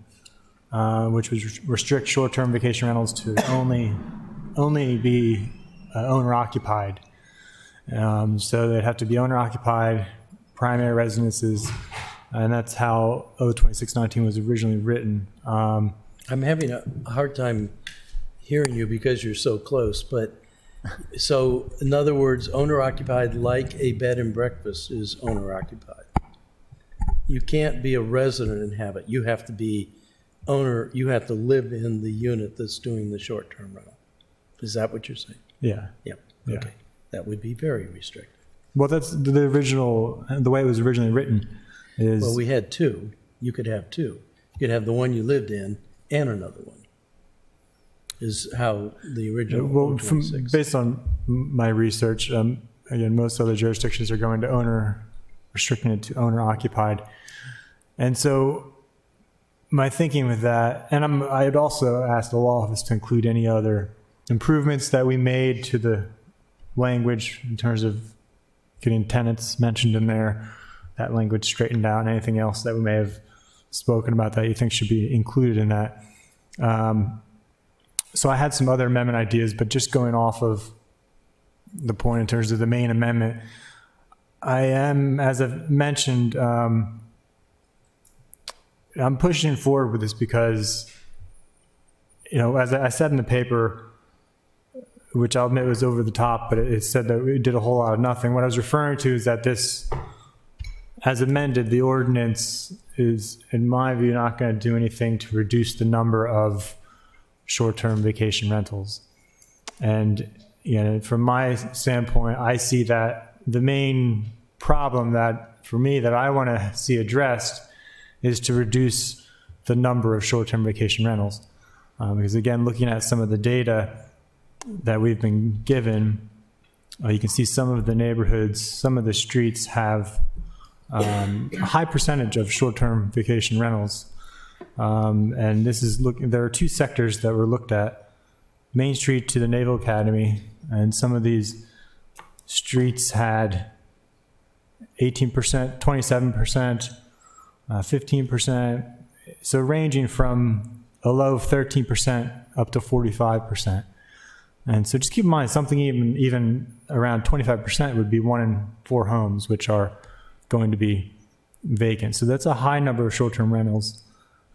which was restrict short-term vacation rentals to only be owner-occupied. So they'd have to be owner-occupied, primary residences, and that's how O2619 was originally written. I'm having a hard time hearing you because you're so close, but so in other words, owner-occupied like a bed and breakfast is owner-occupied. You can't be a resident and have it. You have to be owner, you have to live in the unit that's doing the short-term rental. Is that what you're saying? Yeah. Yep. Yeah. Okay. That would be very restrictive. Well, that's the original, the way it was originally written is. Well, we had two. You could have two. You could have the one you lived in and another one, is how the original. Well, 26. based on my research, again, most other jurisdictions are going to restricting it to owner occupied. And so my thinking with that, and I'd also asked the law office to include any other improvements that we made to the language in terms of getting tenants mentioned in there, that language straightened out, and anything else that we may have spoken about that you think should be included in that. So I had some other amendment ideas, but just going off of the point in terms of the main amendment, I am, as I've mentioned, I'm pushing forward with this because, as I said in the paper, which I'll admit was over the top, but it said that we did a whole lot of nothing. What I was referring to is that this, as amended, the ordinance is, in my view, not going to do anything to reduce the number of short-term vacation rentals. And from my standpoint, I see that the main problem that, for me, that I want to see addressed is to reduce the number of short-term vacation rentals. Because again, looking at some of the data that we've been given, you can see some of the neighborhoods, some of the streets have a high percentage of short-term vacation rentals. And this is there are two sectors that were looked at: Main Street to the Naval Academy, and some of these streets had 18%, 27%, 15%, so ranging from a low of 13% up to 45%. And so just keep in mind, something even around 25% would be 1 in 4 homes, which are going to be vacant. So that's a high number of short-term rentals.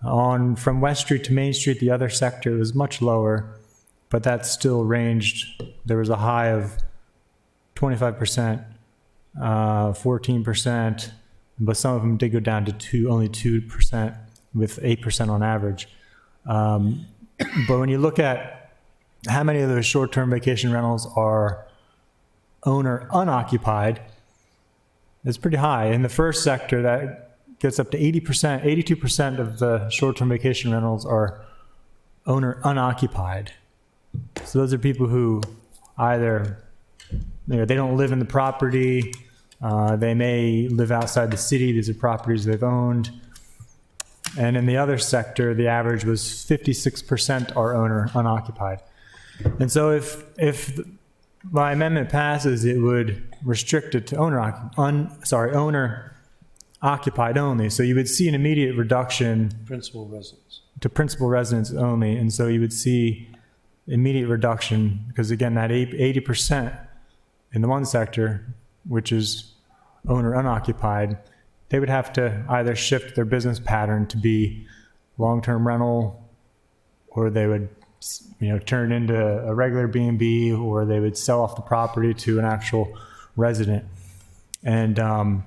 From West Street to Main Street, the other sector was much lower, but that still ranged. There was a high of 25%, 14%, but some of them did go down to only 2%, with 8% on average. But when you look at how many of those short-term vacation rentals are owner unoccupied, it's pretty high. In the first sector, that gets up to 80%, 82% of the short-term vacation rentals are owner unoccupied. So those are people who either, they don't live in the property, they may live outside the city, these are properties they've owned. And in the other sector, the average was 56% are owner unoccupied. And so if my amendment passes, it would restrict it to owner occupied only. So you would see an immediate reduction Principal residence. to principal residence only. And so you would see immediate reduction because, again, that 80% in the one sector, which is owner unoccupied, they would have to either shift their business pattern to be long-term rental, or they would turn into a regular B&B, or they would sell off the property to an actual resident. And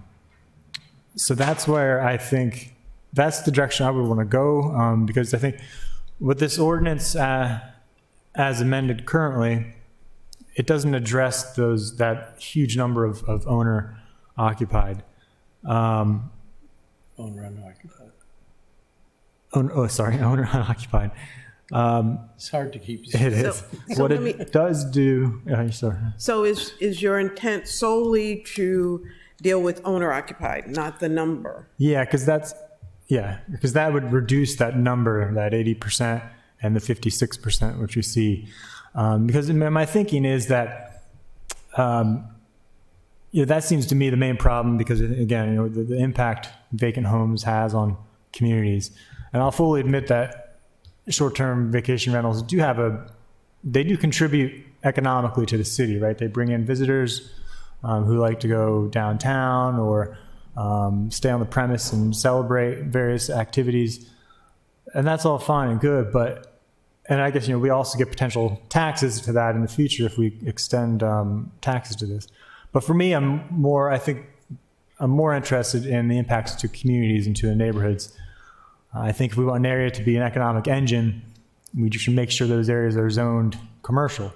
so that's where I think that's the direction I would want to go, because I think with this ordinance as amended currently, it doesn't address that huge number of owner occupied. Owner unoccupied. Owner unoccupied. It's hard to keep. It is. so What let me- it does do, sorry. So is your intent solely to deal with owner occupied, not the number? Yeah, because that would reduce that number, that 80% and the 56%, which you see. Because my thinking is that, that seems to me the main problem because, again, the impact vacant homes has on communities. And I'll fully admit that short-term vacation rentals they do contribute economically to the city, right? They bring in visitors who like to go downtown or stay on the premise and celebrate various activities. And that's all fine and good, and I guess, we also get potential taxes to that in the future if we extend taxes to this. But for me, I'm more interested in the impacts to communities and to the neighborhoods. I think if we want an area to be an economic engine, we should make sure those areas are zoned commercial.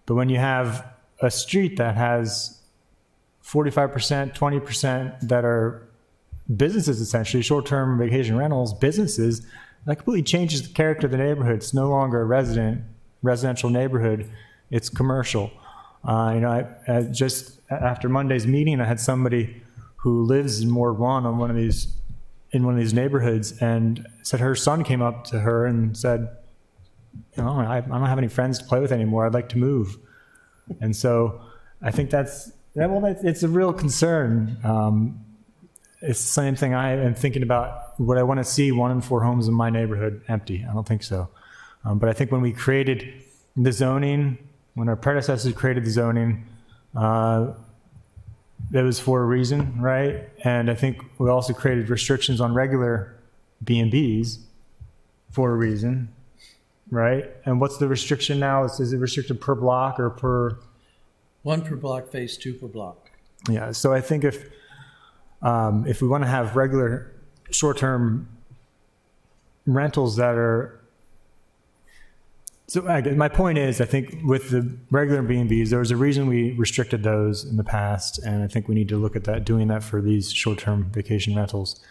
But when you have a street that has 45%, 20% that are businesses, essentially, short-term vacation rentals, businesses, that completely changes the character of the neighborhood. It's no longer a residential neighborhood. It's commercial. I just after Monday's meeting, I had somebody who lives in Ward 1 in one of these neighborhoods, and said her son came up to her and said, I don't have any friends to play with anymore. I'd like to move. And so I think it's a real concern. It's the same thing I am thinking about. Would I want to see 1 in 4 homes in my neighborhood empty? I don't think so. But I think when we created the zoning, when our predecessors created the zoning, it was for a reason, right? And I think we also created restrictions on regular B&Bs for a reason, right? And what's the restriction now? Is it restricted per block or per? 1 per block face, 2 per block. Yeah, so I think if we want to have regular short-term rentals that are, so my point is, I think with the regular B&Bs, there was a reason we restricted those in the past, and I think we need to look at doing that for these short-term vacation rentals.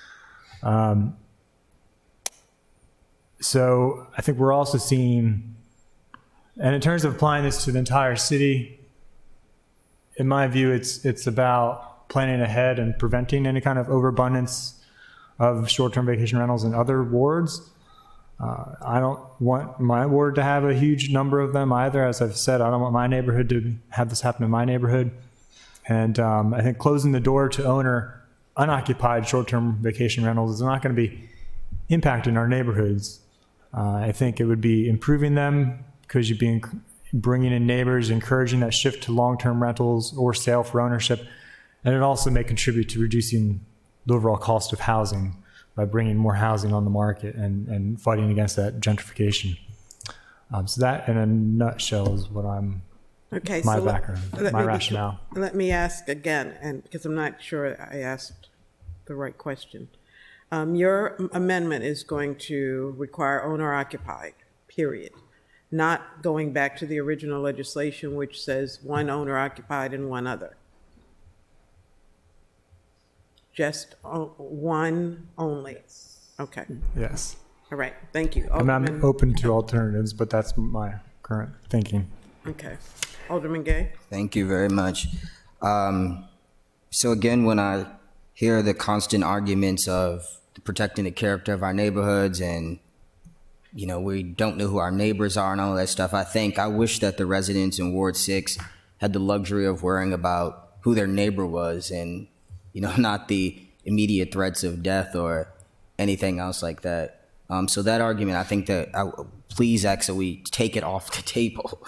So I think we're also seeing, and in terms of applying this to the entire city, in my view, it's about planning ahead and preventing any kind of overabundance of short-term vacation rentals in other wards. I don't want my ward to have a huge number of them either. As I've said, I don't want my neighborhood to have this happen in my neighborhood. And I think closing the door to owner unoccupied short-term vacation rentals is not going to be impacting our neighborhoods. I think it would be improving them because you'd be bringing in neighbors, encouraging that shift to long-term rentals or sale for ownership. And it also may contribute to reducing the overall cost of housing by bringing more housing on the market and fighting against that gentrification. So that, in a nutshell, is what my background, my rationale. Let me ask again, and because I'm not sure I asked the right question. Your amendment is going to require owner-occupied, period, not going back to the original legislation, which says 1 owner-occupied and 1 other. Just 1 only. Okay. Yes. All right. Thank you. I'm open to alternatives, but that's my current thinking. Okay. Alderman Gay? Thank you very much. So again, when I hear the constant arguments of protecting the character of our neighborhoods and, we don't know who our neighbors are and all that stuff, I wish that the residents in Ward 6 had the luxury of worrying about who their neighbor was and, not the immediate threats of death or anything else like that. So that argument, I think that please ask that we take it off the table.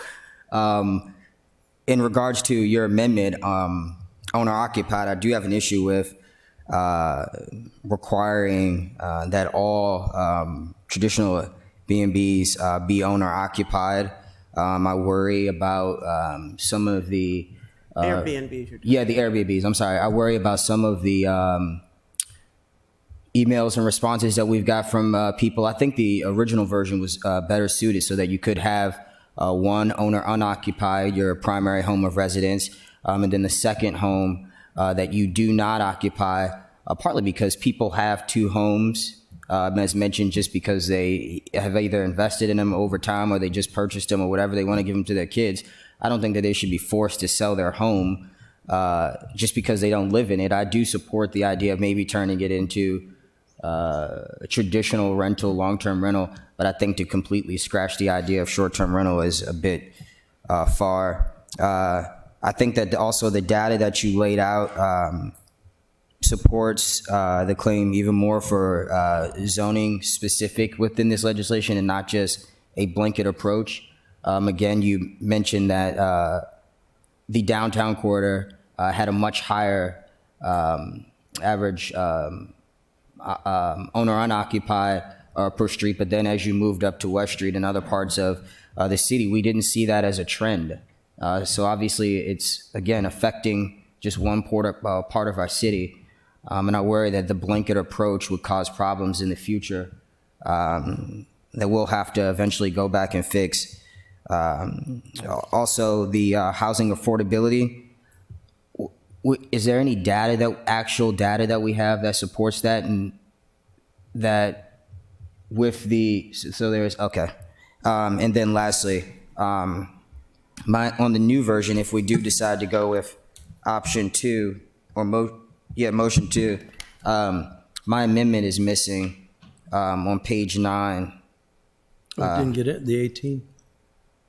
In regards to your amendment, owner-occupied, I do have an issue with requiring that all traditional B&Bs be owner-occupied. I worry about some of the Airbnbs. Yeah, the Airbnbs. I'm sorry. I worry about some of the emails and responses that we've got from people. I think the original version was better suited so that you could have one, owner unoccupied, your primary home of residence, and then the second home that you do not occupy, partly because people have two homes, as mentioned, just because they have either invested in them over time or they just purchased them or whatever, they want to give them to their kids. I don't think that they should be forced to sell their home just because they don't live in it. I do support the idea of maybe turning it into a traditional rental, long-term rental, but I think to completely scratch the idea of short-term rental is a bit far. I think that also the data that you laid out supports the claim even more for zoning specific within this legislation and not just a blanket approach. Again, you mentioned that the downtown corridor had a much higher average owner unoccupied per street, but then as you moved up to West Street and other parts of the city, we didn't see that as a trend. So obviously it's, again, affecting just one part of our city. And I worry that the blanket approach would cause problems in the future that we'll have to eventually go back and fix. Also, the housing affordability. Is there any actual data that we have that supports that, and that with the, so there's, okay. And then lastly, on the new version, if we do decide to go with option 2 or motion 2, my amendment is missing on page 9. Oh, didn't get it, the 18?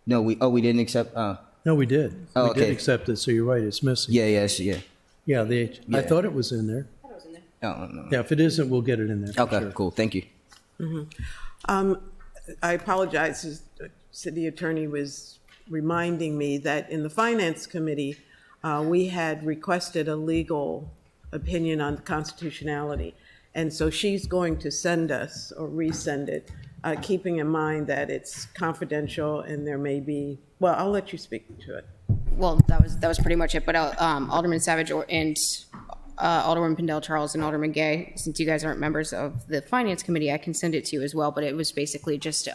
No, we didn't accept. No, we did. Oh, We did okay. accept it, so you're right, it's missing. Yeah. Yeah, I Yeah. thought it was in there. No. Yeah, if it isn't, we'll get it in there. for Okay, sure. cool. Thank you. I apologize, as the city attorney was reminding me that in the Finance Committee, we had requested a legal opinion on constitutionality. And so she's going to send us or resend it, keeping in mind that it's confidential and there may be, well, I'll let you speak to it. Well, that was pretty much it, but Alderman Savage and Alderman Pindell Charles and Alderman Gay, since you guys aren't members of the Finance Committee, I can send it to you as well, but it was basically just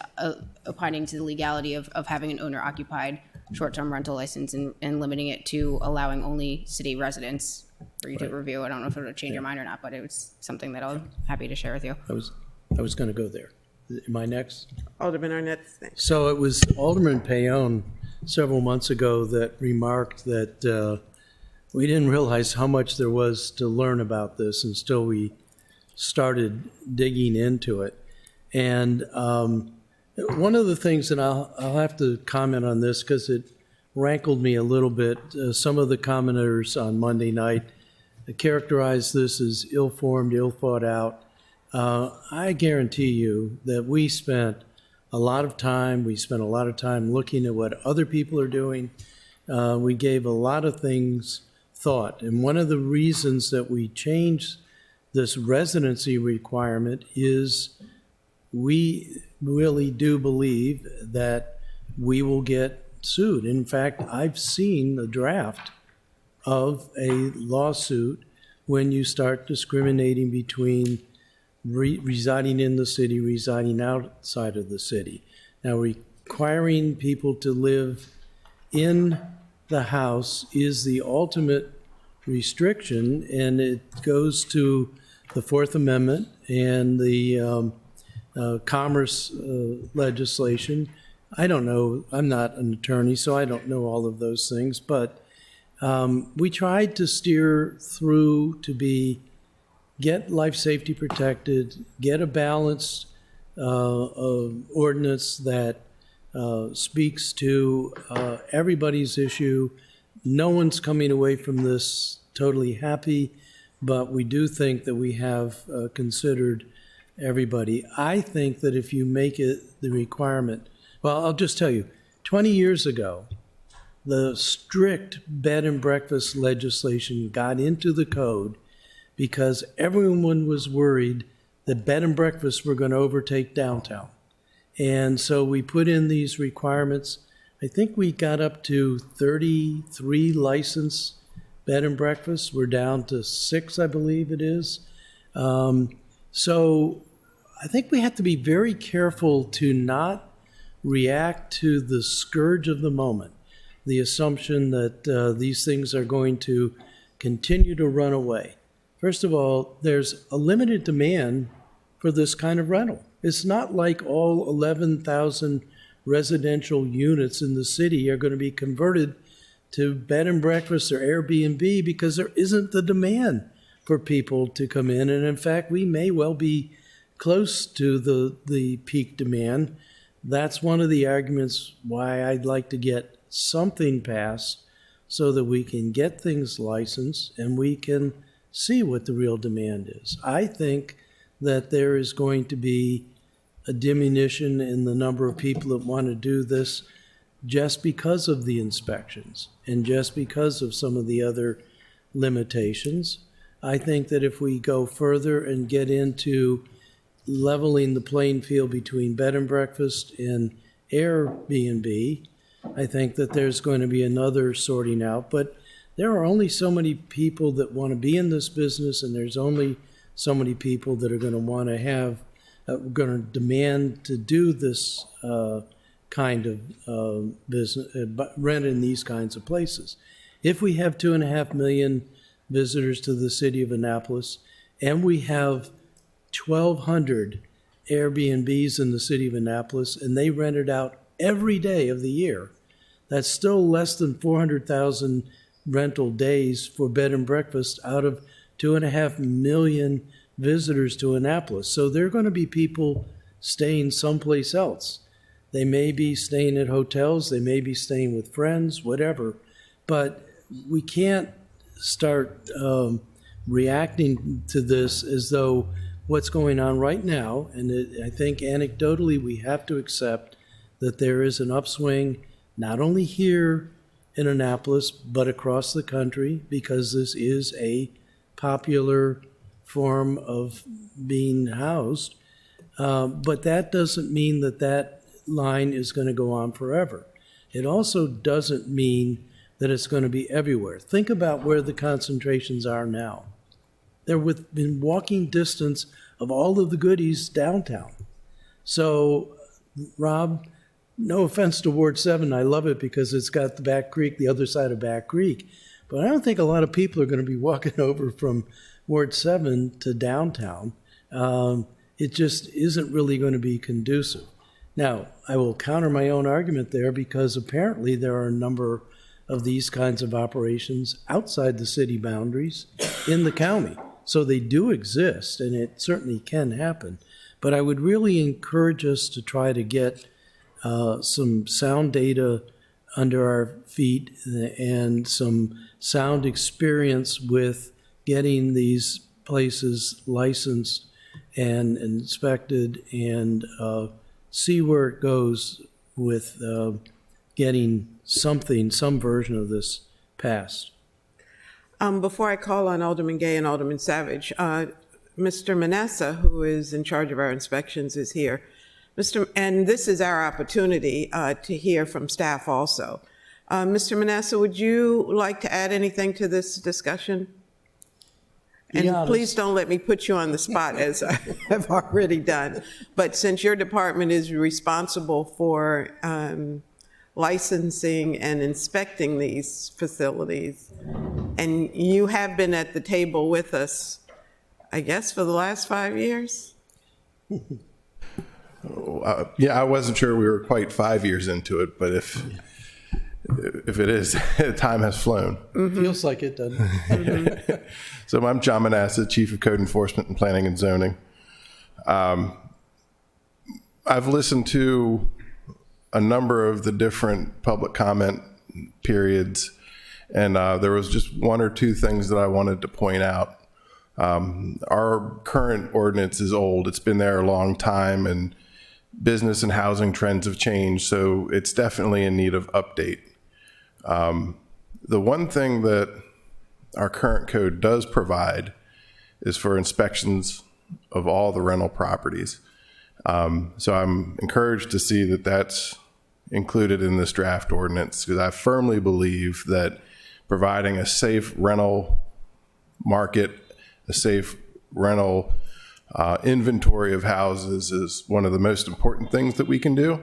opining to the legality of having an owner-occupied short-term rental license and limiting it to allowing only city residents for you to review. I don't know if it'll change your mind or not, but it was something that I'm happy to share with you. I was going to go there. Am I next? Alderman Arnett, thanks. So it was Alderman Payon several months ago that remarked that we didn't realize how much there was to learn about this until we started digging into it. And one of the things, and I'll have to comment on this because it rankled me a little bit, some of the commenters on Monday night characterized this as ill-formed, ill-thought out. I guarantee you that we spent a lot of time looking at what other people are doing. We gave a lot of things thought. And one of the reasons that we changed this residency requirement is we really do believe that we will get sued. In fact, I've seen the draft of a lawsuit when you start discriminating between residing in the city, residing outside of the city. Now, requiring people to live in the house is the ultimate restriction, and it goes to the Fourth Amendment and the commerce legislation. I don't know, I'm not an attorney, so I don't know all of those things, but we tried to steer through to get life safety protected, get a balanced ordinance that speaks to everybody's issue. No one's coming away from this totally happy, but we do think that we have considered everybody. I think that if you make it the requirement, well, I'll just tell you, 20 years ago, the strict bed and breakfast legislation got into the code because everyone was worried that bed and breakfasts were going to overtake downtown. And so we put in these requirements. I think we got up to 33 licensed bed and breakfasts. We're down to 6, I believe it is. So I think we have to be very careful to not react to the scourge of the moment, the assumption that these things are going to continue to run away. First of all, there's a limited demand for this kind of rental. It's not like all 11,000 residential units in the city are going to be converted to bed and breakfast or Airbnb because there isn't the demand for people to come in. And in fact, we may well be close to the peak demand. That's one of the arguments why I'd like to get something passed so that we can get things licensed and we can see what the real demand is. I think that there is going to be a diminution in the number of people that want to do this just because of the inspections and just because of some of the other limitations. I think that if we go further and get into leveling the playing field between bed and breakfast and Airbnb, I think that there's going to be another sorting out. But there are only so many people that want to be in this business, and there's only so many people that are going to want to have, going to demand to do this kind of business, rent in these kinds of places. If we have 2.5 million visitors to the city of Annapolis, and we have 1,200 Airbnbs in the city of Annapolis, and they rent it out every day of the year, that's still less than 400,000 rental days for bed and breakfast out of 2.5 million visitors to Annapolis. So there are going to be people staying someplace else. They may be staying at hotels, they may be staying with friends, whatever. But we can't start reacting to this as though what's going on right now, and I think anecdotally we have to accept that there is an upswing, not only here in Annapolis, but across the country, because this is a popular form of being housed. But that doesn't mean that that line is going to go on forever. It also doesn't mean that it's going to be everywhere. Think about where the concentrations are now. They're within walking distance of all of the goodies downtown. So, Rob, no offense to Ward 7, I love it because it's got the Back Creek, the other side of Back Creek. But I don't think a lot of people are going to be walking over from Ward 7 to downtown. It just isn't really going to be conducive. Now, I will counter my own argument there because apparently there are a number of these kinds of operations outside the city boundaries in the county. So they do exist, and it certainly can happen. But I would really encourage us to try to get some sound data under our feet and some sound experience with getting these places licensed and inspected and see where it goes with getting something, some version of this passed. Before I call on Alderman Gay and Alderman Savage, Mr. Manassa, who is in charge of our inspections, is here. And this is our opportunity to hear from staff also. Mr. Manassa, would you like to add anything to this discussion? And please don't let me put you on the spot as I have already done. But since your department is responsible for licensing and inspecting these facilities, and you have been at the table with us, I guess, for the last 5 years? Yeah, I wasn't sure we were quite 5 years into it, but if it is, time has flown. Feels like it, doesn't it? So I'm John Manassa, Chief of Code Enforcement and Planning and Zoning. I've listened to a number of the different public comment periods, and there was just one or two things that I wanted to point out. Our current ordinance is old. It's been there a long time, and business and housing trends have changed, so it's definitely in need of update. The one thing that our current code does provide is for inspections of all the rental properties. So I'm encouraged to see that that's included in this draft ordinance, because I firmly believe that providing a safe rental market, a safe rental inventory of houses is one of the most important things that we can do.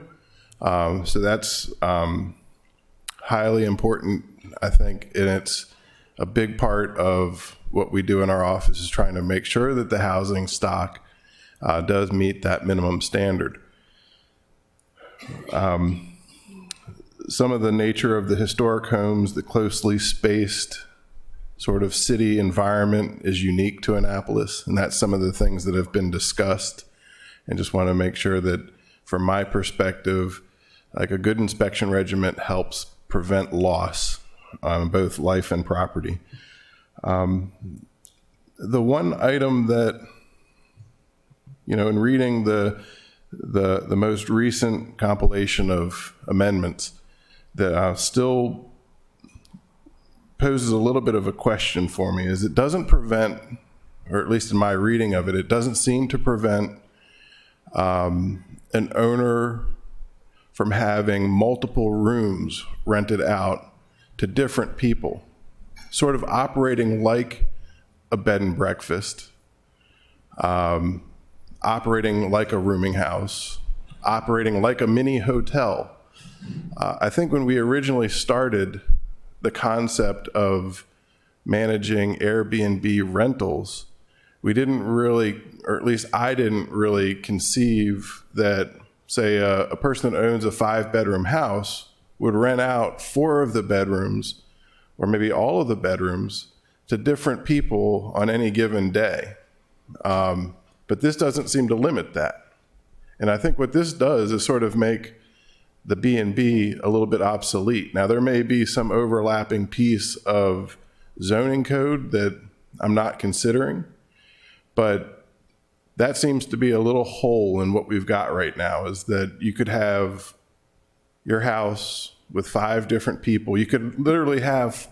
So that's highly important, I think, and it's a big part of what we do in our office is trying to make sure that the housing stock does meet that minimum standard. Some of the nature of the historic homes, the closely spaced sort of city environment is unique to Annapolis, and that's some of the things that have been discussed. And just want to make sure that, from my perspective, like a good inspection regimen helps prevent loss on both life and property. The one item that, in reading the most recent compilation of amendments, that still poses a little bit of a question for me is it doesn't prevent, or at least in my reading of it, it doesn't seem to prevent an owner from having multiple rooms rented out to different people, sort of operating like a bed and breakfast, operating like a rooming house, operating like a mini hotel. I think when we originally started the concept of managing Airbnb rentals, we didn't really, or at least I didn't really conceive that, say, a person that owns a 5-bedroom house would rent out 4 of the bedrooms, or maybe all of the bedrooms, to different people on any given day. But this doesn't seem to limit that. And I think what this does is sort of make the B&B a little bit obsolete. Now, there may be some overlapping piece of zoning code that I'm not considering, but that seems to be a little hole in what we've got right now, is that you could have your house with 5 different people. You could literally have,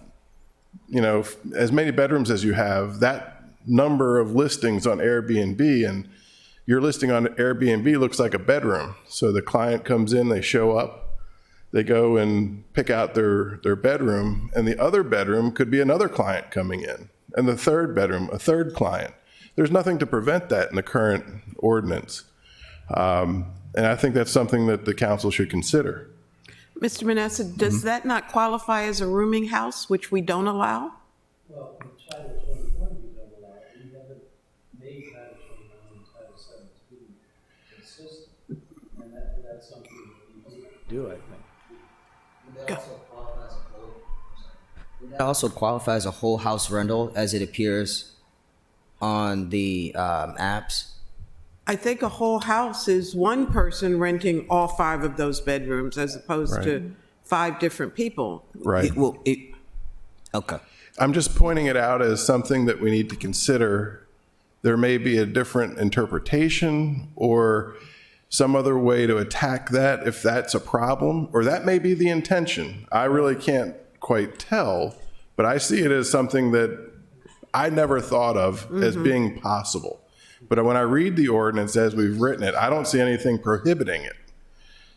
as many bedrooms as you have, that number of listings on Airbnb, and your listing on Airbnb looks like a bedroom. So the client comes in, they show up, they go and pick out their bedroom, and the other bedroom could be another client coming in, and the third bedroom, a third client. There's nothing to prevent that in the current ordinance. And I think that's something that the council should consider. Mr. Manessa, does that not qualify as a rooming house, which we don't allow? Well, in Title 21, you don't allow it. You haven't made Title 21 and Title 17 consistent. And that's something that you do, I think. Would that also qualify as a whole house rental as it appears on the apps? I think a whole house is one person renting all 5 of those bedrooms as opposed to 5 different people. Right. Okay. I'm just pointing it out as something that we need to consider. There may be a different interpretation or some other way to attack that if that's a problem, or that may be the intention. I really can't quite tell, but I see it as something that I never thought of as being possible. But when I read the ordinance as we've written it, I don't see anything prohibiting it.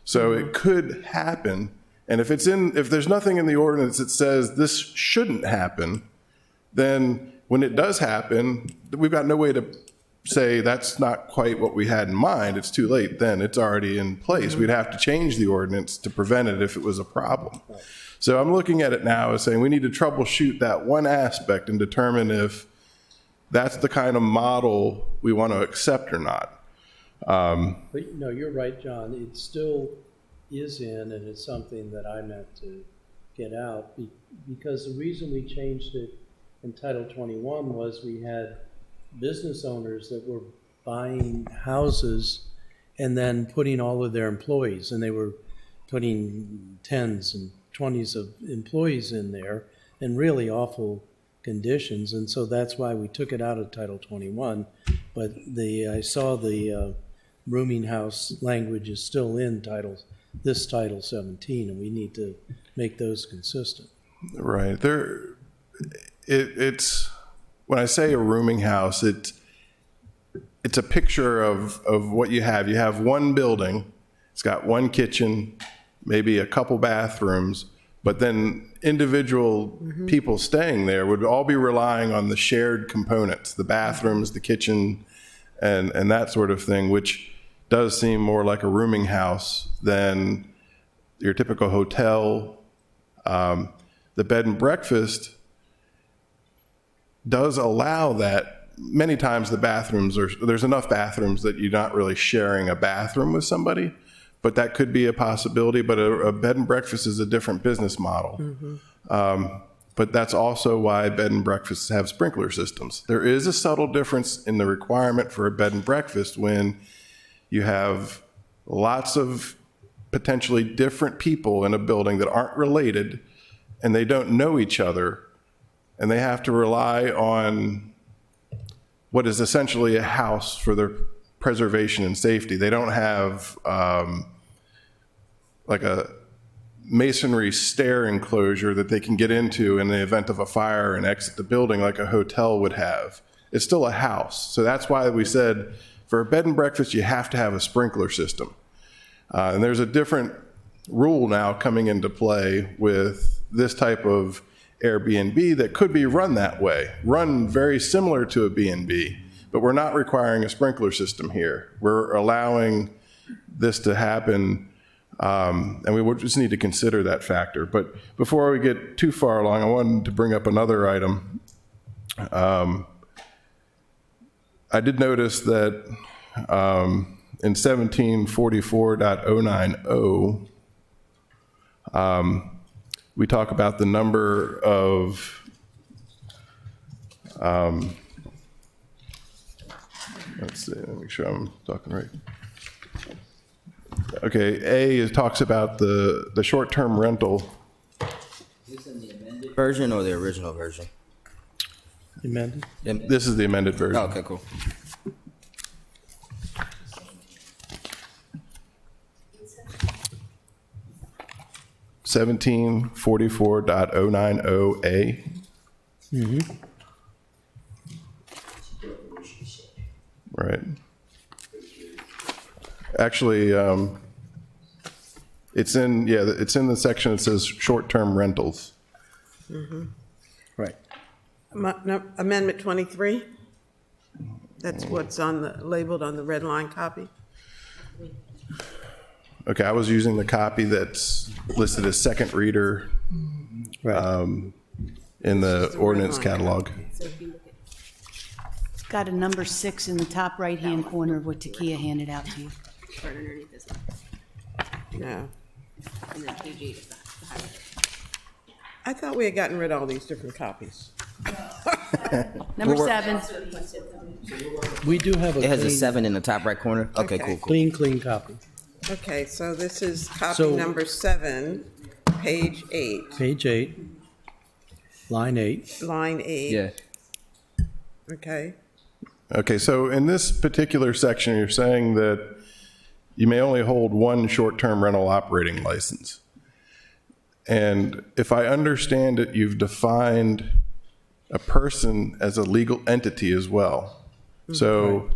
So it could happen. And if there's nothing in the ordinance that says this shouldn't happen, then when it does happen, we've got no way to say that's not quite what we had in mind. It's too late then. It's already in place. We'd have to change the ordinance to prevent it if it was a problem. So I'm looking at it now as saying we need to troubleshoot that one aspect and determine if that's the kind of model we want to accept or not. But no, you're right, John. It still is in, and it's something that I meant to get out, because the reason we changed it in Title 21 was we had business owners that were buying houses and then putting all of their employees, and they were putting 10s and 20s of employees in there in really awful conditions, and so that's why we took it out of Title 21. But I saw the rooming house language is still in this Title 17, and we need to make those consistent. Right. It's when I say a rooming house, it's a picture of what you have. You have one building, it's got one kitchen, maybe a couple bathrooms, but then individual people staying there would all be relying on the shared components, the bathrooms, the kitchen, and that sort of thing, which does seem more like a rooming house than your typical hotel. The bed and breakfast does allow that. Many times the bathrooms there's enough bathrooms that you're not really sharing a bathroom with somebody, but that could be a possibility. But a bed and breakfast is a different business model. But that's also why bed and breakfasts have sprinkler systems. There is a subtle difference in the requirement for a bed and breakfast when you have lots of potentially different people in a building that aren't related and they don't know each other, and they have to rely on what is essentially a house for their preservation and safety. They don't have like a masonry stair enclosure that they can get into in the event of a fire and exit the building like a hotel would have. It's still a house. So that's why we said for a bed and breakfast, you have to have a sprinkler system. And there's a different rule now coming into play with this type of Airbnb that could be run that way, run very similar to a B&B, but we're not requiring a sprinkler system here. We're allowing this to happen, and we would just need to consider that factor. But before we get too far along, I wanted to bring up another item. I did notice that in 1744.090, we talk about the number of, let's see, let me make sure I'm talking right. Okay, A talks about the short-term rental. Is this in the amended version or the original version? Amended? This is the amended version. Oh, okay, cool. (1744.090A). Right. Actually, it's in the section that says short-term rentals. Right. Amendment 23? That's what's labeled on the red line copy? Okay, I was using the copy that's listed as second reader in the ordinance catalog. It's got a number 6 in the top right-hand corner of what Takia handed out to you. Right underneath this one. No. And then page 8 is the highlight. I thought we had gotten rid of all these different copies. Number 7. We do have a It has a clean, 7 in the top right corner. Okay, Okay. cool, cool. clean copy. Okay, so this is copy So- number 7, page 8, Page 8, line 8. line 8. Yeah. Okay. Okay, so in this particular section, you're saying that you may only hold one short-term rental operating license. And if I understand it, you've defined a person as a legal entity as well. So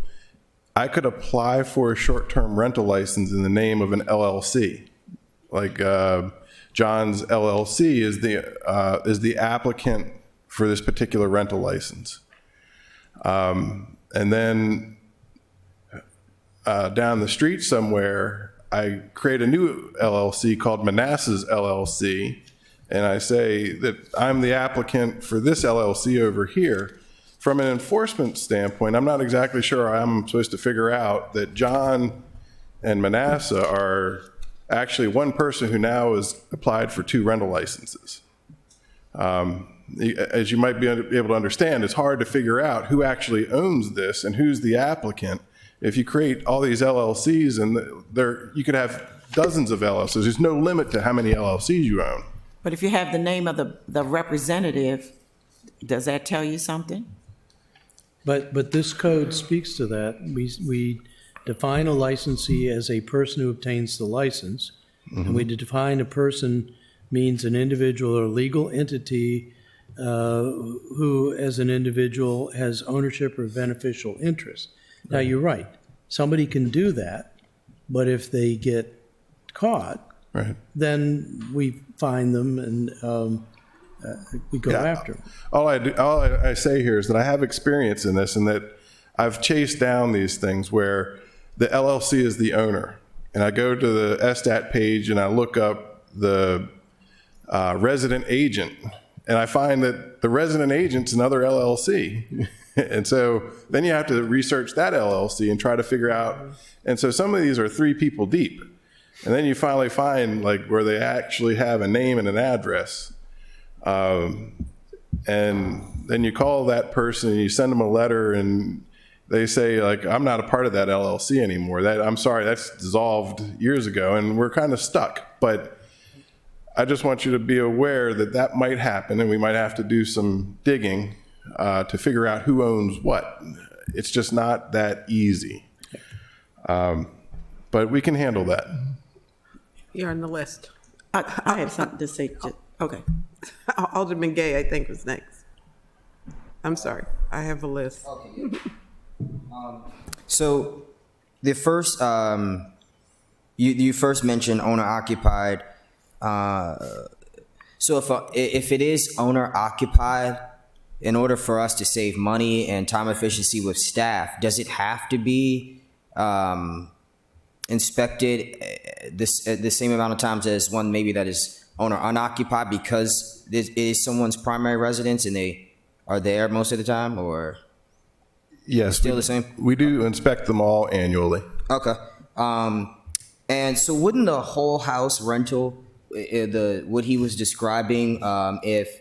I could apply for a short-term rental license in the name of an LLC. Like John's LLC is the applicant for this particular rental license. And then down the street somewhere, I create a new LLC called Manassas LLC, and I say that I'm the applicant for this LLC over here. From an enforcement standpoint, I'm not exactly sure I'm supposed to figure out that John and Manasseh are actually one person who now has applied for 2 rental licenses. As you might be able to understand, it's hard to figure out who actually owns this and who's the applicant. If you create all these LLCs, and you could have dozens of LLCs. There's no limit to how many LLCs you own. But if you have the name of the representative, does that tell you something? But this code speaks to that. We define a licensee as a person who obtains the license, and we define a person means an individual or legal entity who, as an individual, has ownership or beneficial interest. Now, you're right. Somebody can do that, but if they get caught, Right. then we find them and we go after them. All I say here is that I have experience in this, and that I've chased down these things where the LLC is the owner, and I go to the SSTAT page and I look up the resident agent. And I find that the resident agent's another LLC. And so then you have to research that LLC and try to figure out. And so some of these are 3 people deep. And then you finally find like where they actually have a name and an address. And then you call that person and you send them a letter and they say like, I'm not a part of that LLC anymore. I'm sorry, that's dissolved years ago, and we're kind of stuck. But I just want you to be aware that that might happen, and we might have to do some digging to figure out who owns what. It's just not that easy. But we can handle that. You're on the list. I have something to say. Okay. Alderman Gay, I think, was next. I'm sorry. I have a list. So the first, you first mentioned owner occupied. So if it is owner occupied, in order for us to save money and time efficiency with staff, does it have to be inspected the same amount of times as one maybe that is owner unoccupied because it is someone's primary residence and they are there most of the time, or? Yes. Still the same? We do inspect them all annually. Okay. And so wouldn't the whole house rental, what he was describing, if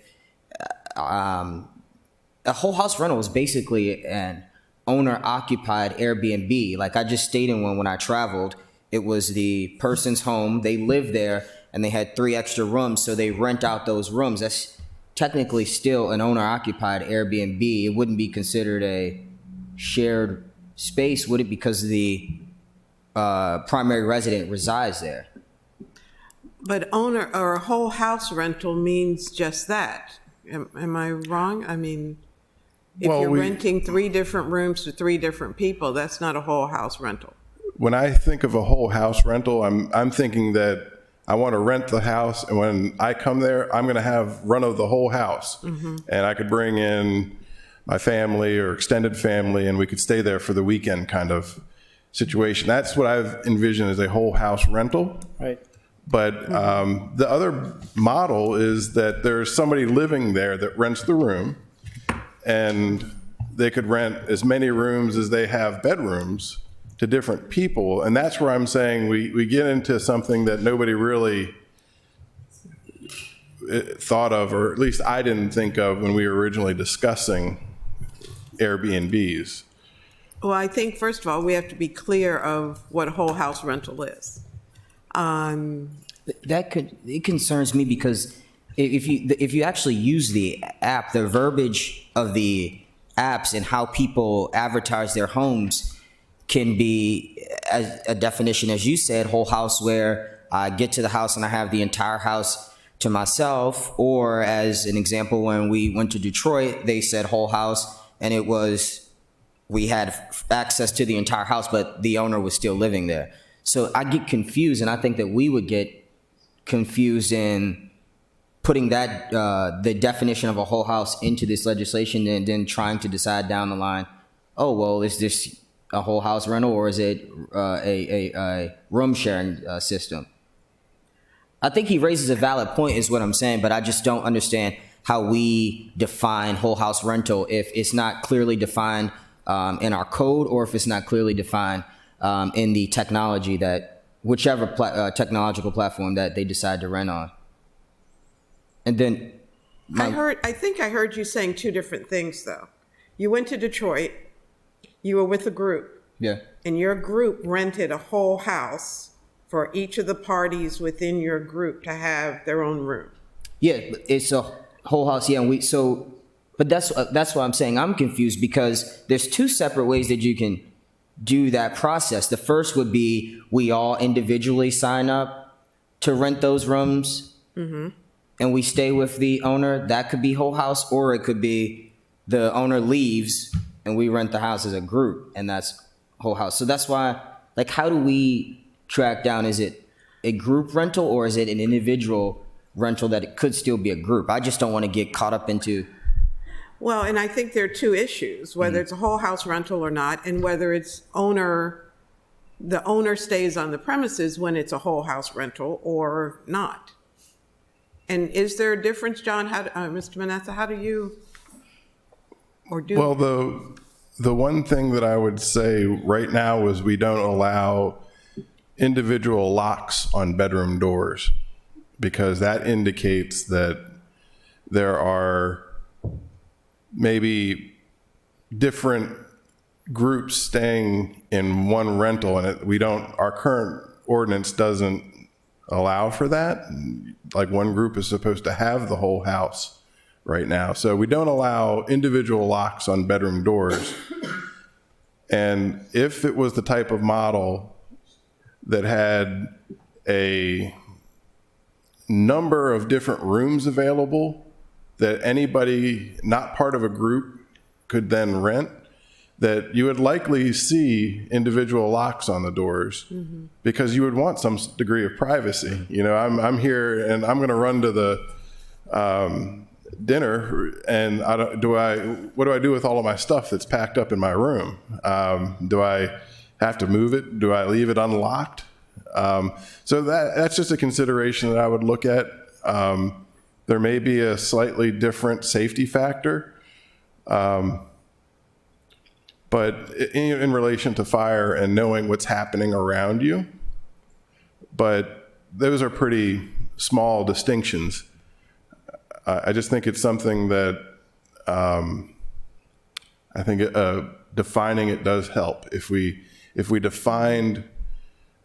a whole house rental is basically an owner-occupied Airbnb. Like I just stayed in one when I traveled. It was the person's home. They lived there, and they had 3 extra rooms, so they rent out those rooms. That's technically still an owner-occupied Airbnb. It wouldn't be considered a shared space, would it? Because the primary resident resides there. But owner or a whole house rental means just that. Am I wrong? I mean, if Well, you're renting 3 different rooms to 3 different people, that's not a whole house rental. When I think of a whole house rental, I'm thinking that I want to rent the house, and when I come there, I'm going to have run of the whole house. And I could bring in my family or extended family, and we could stay there for the weekend kind of situation. That's what I've envisioned as a whole house rental. Right. But the other model is that there's somebody living there that rents the room, and they could rent as many rooms as they have bedrooms to different people. And that's where I'm saying we get into something that nobody really thought of, or at least I didn't think of when we were originally discussing Airbnbs. Well, I think, first of all, we have to be clear of what a whole house rental is. It concerns me because if you actually use the app, the verbiage of the apps and how people advertise their homes can be as a definition, as you said, whole house, where I get to the house and I have the entire house to myself, or as an example, when we went to Detroit, they said whole house, and it was, we had access to the entire house, but the owner was still living there. So I get confused, and I think that we would get confused in putting that, the definition of a whole house into this legislation and then trying to decide down the line, oh, well, is this a whole house rental or is it a room sharing system? I think he raises a valid point is what I'm saying, but I just don't understand how we define whole house rental if it's not clearly defined in our code, or if it's not clearly defined in the technology that, whichever technological platform that they decide to rent on. And then I think I heard you saying 2 different things, though. You went to Detroit, you were with a group. Yeah. And your group rented a whole house for each of the parties within your group to have their own room. Yeah, it's a whole house. Yeah, but that's why I'm saying I'm confused, because there's 2 separate ways that you can do that process. The first would be we all individually sign up to rent those rooms, and we stay with the owner. That could be whole house, or it could be the owner leaves and we rent the house as a group, and that's whole house. So that's why, like, how do we track down, is it a group rental or is it an individual rental that it could still be a group? I just don't want to get caught up into. Well, and I think there are 2 issues, whether it's a whole house rental or not, and whether it's the owner stays on the premises when it's a whole house rental or not. And is there a difference, John, Mr. Manassa, how do you, or do? Well, the one thing that I would say right now is we don't allow individual locks on bedroom doors, because that indicates that there are maybe different groups staying in one rental, and our current ordinance doesn't allow for that. Like, one group is supposed to have the whole house right now. So we don't allow individual locks on bedroom doors. And if it was the type of model that had a number of different rooms available that anybody not part of a group could then rent, that you would likely see individual locks on the doors, because you would want some degree of privacy. You know, I'm here and I'm going to run to the dinner, and what do I do with all of my stuff that's packed up in my room? Do I have to move it? Do I leave it unlocked? So that's just a consideration that I would look at. There may be a slightly different safety factor. But in relation to fire and knowing what's happening around you, but those are pretty small distinctions. I just think it's something that I think defining it does help. If we defined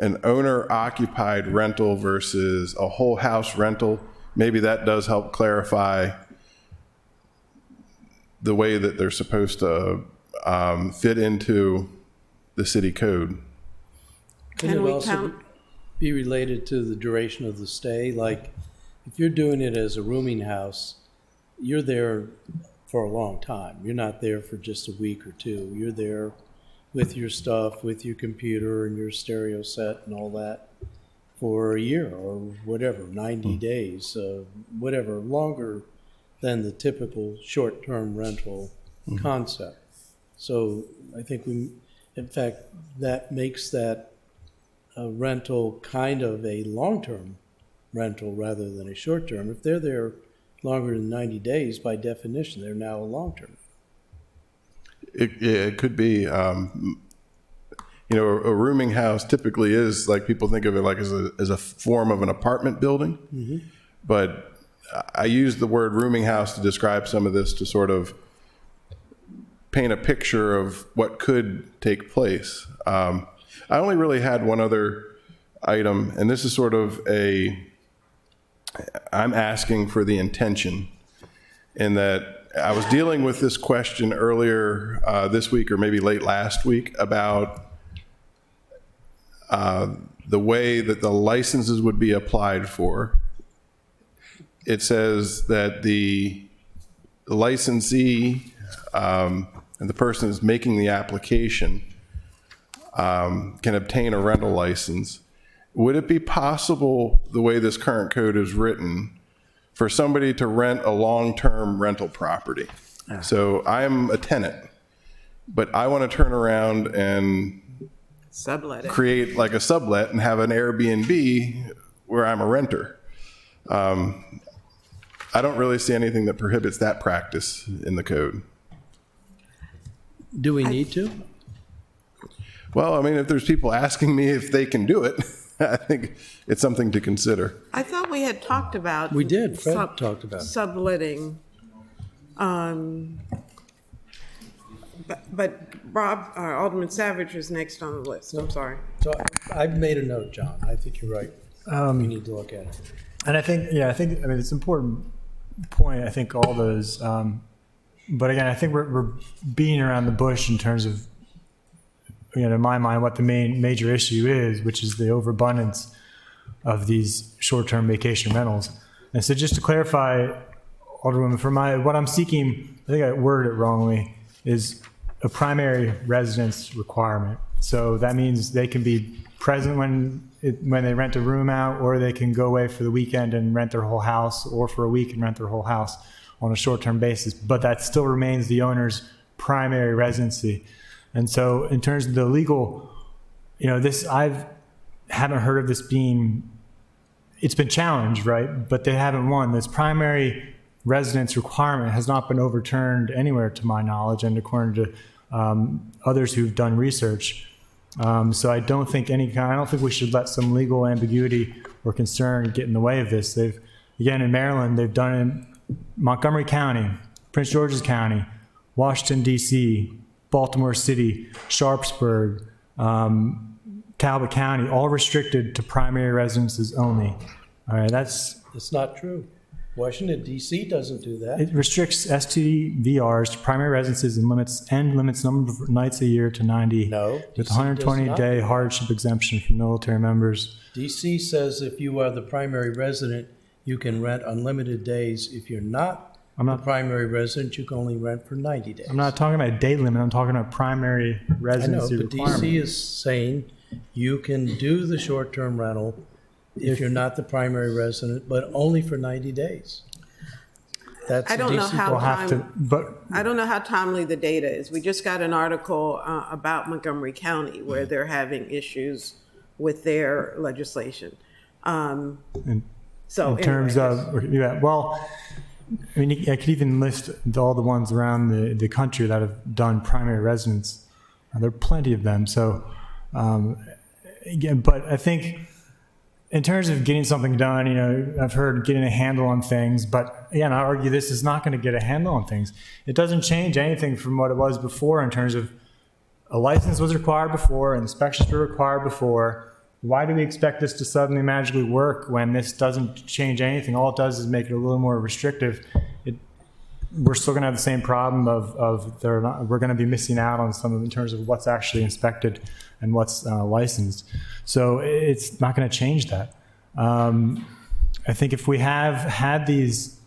an owner-occupied rental versus a whole house rental, maybe that does help clarify the way that they're supposed to fit into the city code. Can Can it we also count? be related to the duration of the stay? Like, if you're doing it as a rooming house, you're there for a long time. You're not there for just a week or two. You're there with your stuff, with your computer and your stereo set and all that for a year or whatever, 90 days, whatever, longer than the typical short-term rental concept. So I think in fact, that makes that rental kind of a long-term rental rather than a short-term. If they're there longer than 90 days, by definition, they're now a long-term. It could be, you know, a rooming house typically is, like, people think of it like as a form of an apartment building. But I use the word rooming house to describe some of this, to sort of paint a picture of what could take place. I only really had one other item, and this is sort of I'm asking for the intention, in that I was dealing with this question earlier this week, or maybe late last week, about the way that the licenses would be applied for. It says that the licensee and the person who's making the application can obtain a rental license. Would it be possible, the way this current code is written, for somebody to rent a long-term rental property? So I'm a tenant, but I want to turn around and Sublet it. create like a sublet and have an Airbnb where I'm a renter. I don't really see anything that prohibits that practice in the code. Do we need to? Well, I mean, if there's people asking me if they can do it, I think it's something to consider. I thought we had talked about. We did. Fred talked about it. Subletting. But Rob, Alderman Savage was next on the list. I'm sorry. So I've made a note, John. I think you're right. We need to look at it. And I think it's an important point. I think all those, but again, I think we're beating around the bush in terms of, in my mind, what the major issue is, which is the overabundance of these short-term vacation rentals. And so, just to clarify, Alderwoman, what I'm seeking, I think I worded it wrongly, is a primary residence requirement. So that means they can be present when they rent a room out, or they can go away for the weekend and rent their whole house, or for a week and rent their whole house on a short-term basis. But that still remains the owner's primary residency. And so in terms of the legal, I haven't heard of this being it's been challenged, right? But they haven't won. This primary residence requirement has not been overturned anywhere, to my knowledge, and according to others who've done research. So I don't think we should let some legal ambiguity or concern get in the way of this. Again, in Maryland, they've done it in Montgomery County, Prince George's County, Washington, D.C., Baltimore City, Sharpsburg, Talbot County, all restricted to primary residences only. All right, That's not true. Washington, D.C. doesn't do that. it restricts STVRs to primary residences and limits number of nights a year to 90. No, With DC does 120-day not. hardship exemption for military members. D.C. says if you are the primary resident, you can rent unlimited days. If you're not the primary resident, you can only rent for 90 days. I'm not talking about a day limit. I'm talking about primary I know, residency but requirement. D.C. is saying you can do the short-term rental if you're not the primary resident, but only for 90 days. That's I don't know DC how We'll have to, but I don't know how timely the data is. We just got an article about Montgomery County where they're having issues with their legislation. So in terms anyway, of, yeah, well, I mean, I could even list all the ones around the country that have done primary residence. There are plenty of them. So, again, but I think in terms of getting something done, you know, I've heard getting a handle on things, but again, I argue this is not going to get a handle on things. It doesn't change anything from what it was before in terms of a license was required before, inspections were required before. Why do we expect this to suddenly magically work when this doesn't change anything? All it does is make it a little more restrictive. We're still going to have the same problem we're going to be missing out on some of in terms of what's actually inspected and what's licensed. So it's not going to change that. I think if we have had these,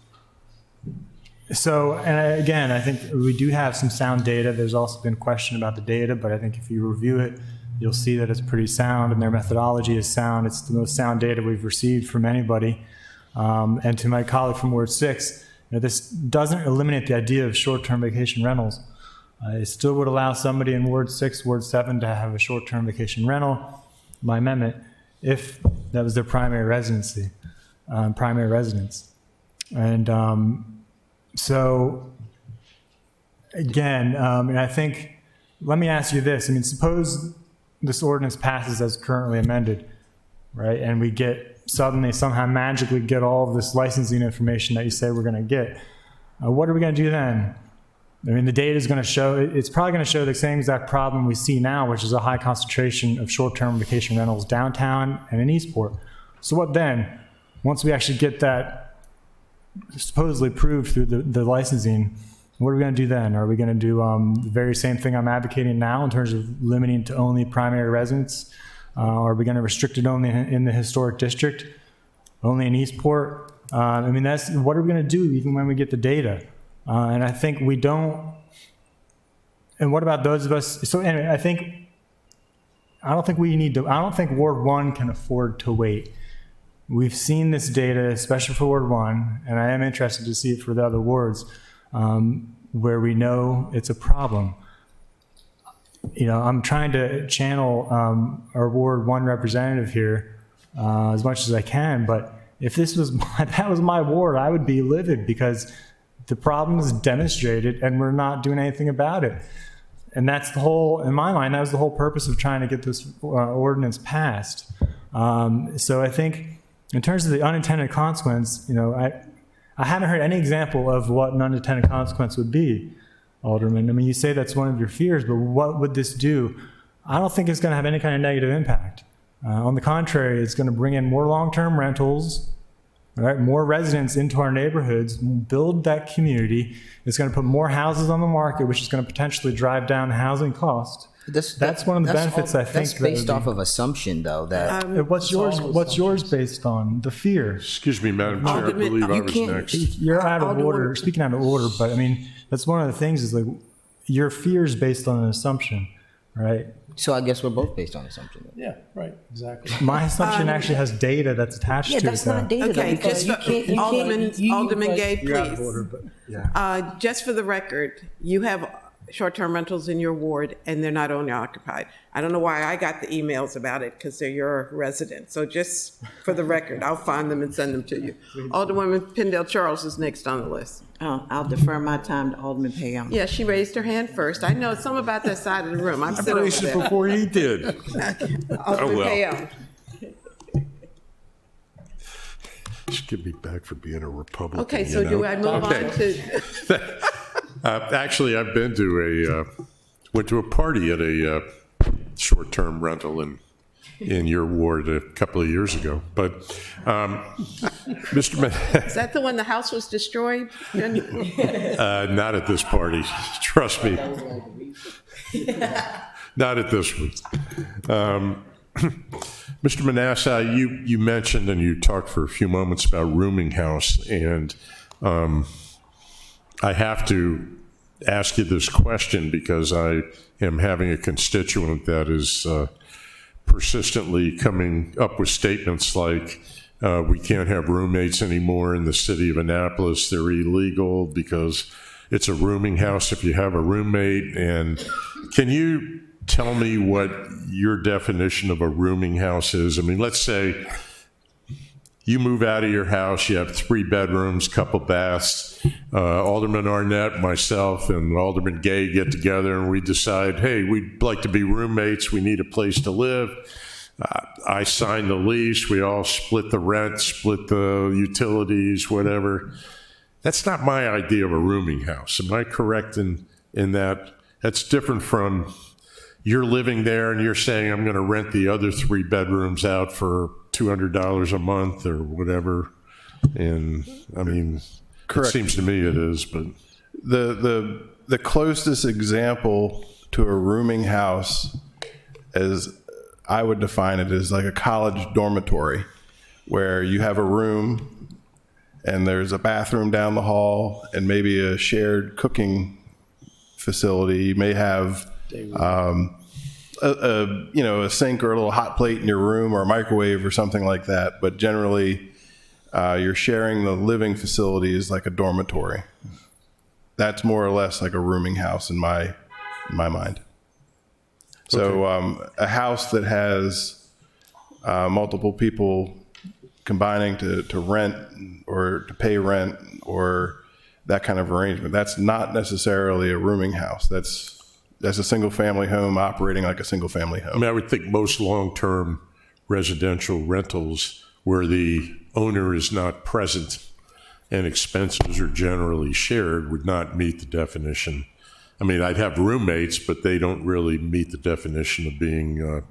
and again, I think we do have some sound data. There's also been question about the data, but I think if you review it, you'll see that it's pretty sound and their methodology is sound. It's the most sound data we've received from anybody. And to my colleague from Ward 6, you know, this doesn't eliminate the idea of short-term vacation rentals. It still would allow somebody in Ward 6, Ward 7 to have a short-term vacation rental, my amendment, if that was their primary residency, primary residence. And so, again, and I think, let me ask you this. I mean, suppose this ordinance passes as currently amended, right? And we somehow magically get all of this licensing information that you say we're going to get. What are we going to do then? I mean, the data is going to show, it's probably going to show the same exact problem we see now, which is a high concentration of short-term vacation rentals downtown and in Eastport. So what then? Once we actually get that supposedly proved through the licensing, what are we going to do then? Are we going to do the very same thing I'm advocating now in terms of limiting to only primary residents? Are we going to restrict it only in the historic district, only in Eastport? I mean, what are we going to do even when we get the data? And I think we don't. And what about those of us? So anyway, I don't think Ward 1 can afford to wait. We've seen this data, especially for Ward 1, and I am interested to see it for the other wards, where we know it's a problem. You know, I'm trying to channel our Ward 1 representative here as much as I can, but if that was my ward, I would be livid because the problem is demonstrated and we're not doing anything about it. And that's in my mind, that was the whole purpose of trying to get this ordinance passed. So I think in terms of the unintended consequence, you know, I haven't heard any example of what an unintended consequence would be, Alderman. I mean, you say that's one of your fears, but what would this do? I don't think it's going to have any kind of negative impact. On the contrary, it's going to bring in more long-term rentals, right? More residents into our neighborhoods, build that community. It's going to put more houses on the market, which is going to potentially drive down housing costs. That's one of the benefits I think. That's based off of assumption, though. That what's yours based on? The fear. Excuse me, Madam Chair, I believe I was next. You're out of order, speaking out of order, but I mean, that's one of the things is like your fear is based on an assumption, right? So I guess we're both based on assumption. Then. Yeah, right, exactly. My assumption actually has data that's attached to it. Yeah, that's not data. Okay, though, because Alderman Gay, You're out of please. order, but yeah. Just for the record, you have short-term rentals in your ward, and they're not owner occupied. I don't know why I got the emails about it, because they're your residents. So just for the record, I'll find them and send them to you. Alderwoman Pendle Charles is next on the list. Oh, I'll defer my time to Alderman Payam. Yeah, she raised her hand first. I know something about that side of the room. I'm sitting over Raised it there. before he did. Alderman well. Payam. Just give me back for being a Republican. Okay, so do I move on to? Actually, I've been to went to a party at a short-term rental in your ward a couple of years ago. But Mr. Is that the one the house was destroyed? Not at this party. Trust me. Not at this one. Mr. Manasseh, you mentioned and you talked for a few moments about rooming house, and I have to ask you this question because I am having a constituent that is persistently coming up with statements like, we can't have roommates anymore in the city of Annapolis. They're illegal because it's a rooming house if you have a roommate. And can you tell me what your definition of a rooming house is? I mean, let's say you move out of your house, you have 3 bedrooms, couple baths. Alderman Arnett, myself, and Alderman Gay get together and we decide, hey, we'd like to be roommates. We need a place to live. I sign the lease. We all split the rent, split the utilities, whatever. That's not my idea of a rooming house. Am I correct in that? That's different from you're living there and you're saying, I'm going to rent the other 3 bedrooms out for $200 a month or whatever. And I mean, Correct. It seems to me it is, but The closest example to a rooming house, as I would define it, is like a college dormitory where you have a room and there's a bathroom down the hall and maybe a shared cooking facility. You may have a sink or a little hot plate in your room or a microwave or something like that. But generally, you're sharing the living facilities like a dormitory. That's more or less like a rooming house in my mind. So a house that has multiple people combining to rent or to pay rent or that kind of arrangement, that's not necessarily a rooming house. That's a single family home operating like a single family home. I mean, I would think most long-term residential rentals where the owner is not present and expenses are generally shared would not meet the definition. I mean, I'd have roommates, but they don't really meet the definition of being,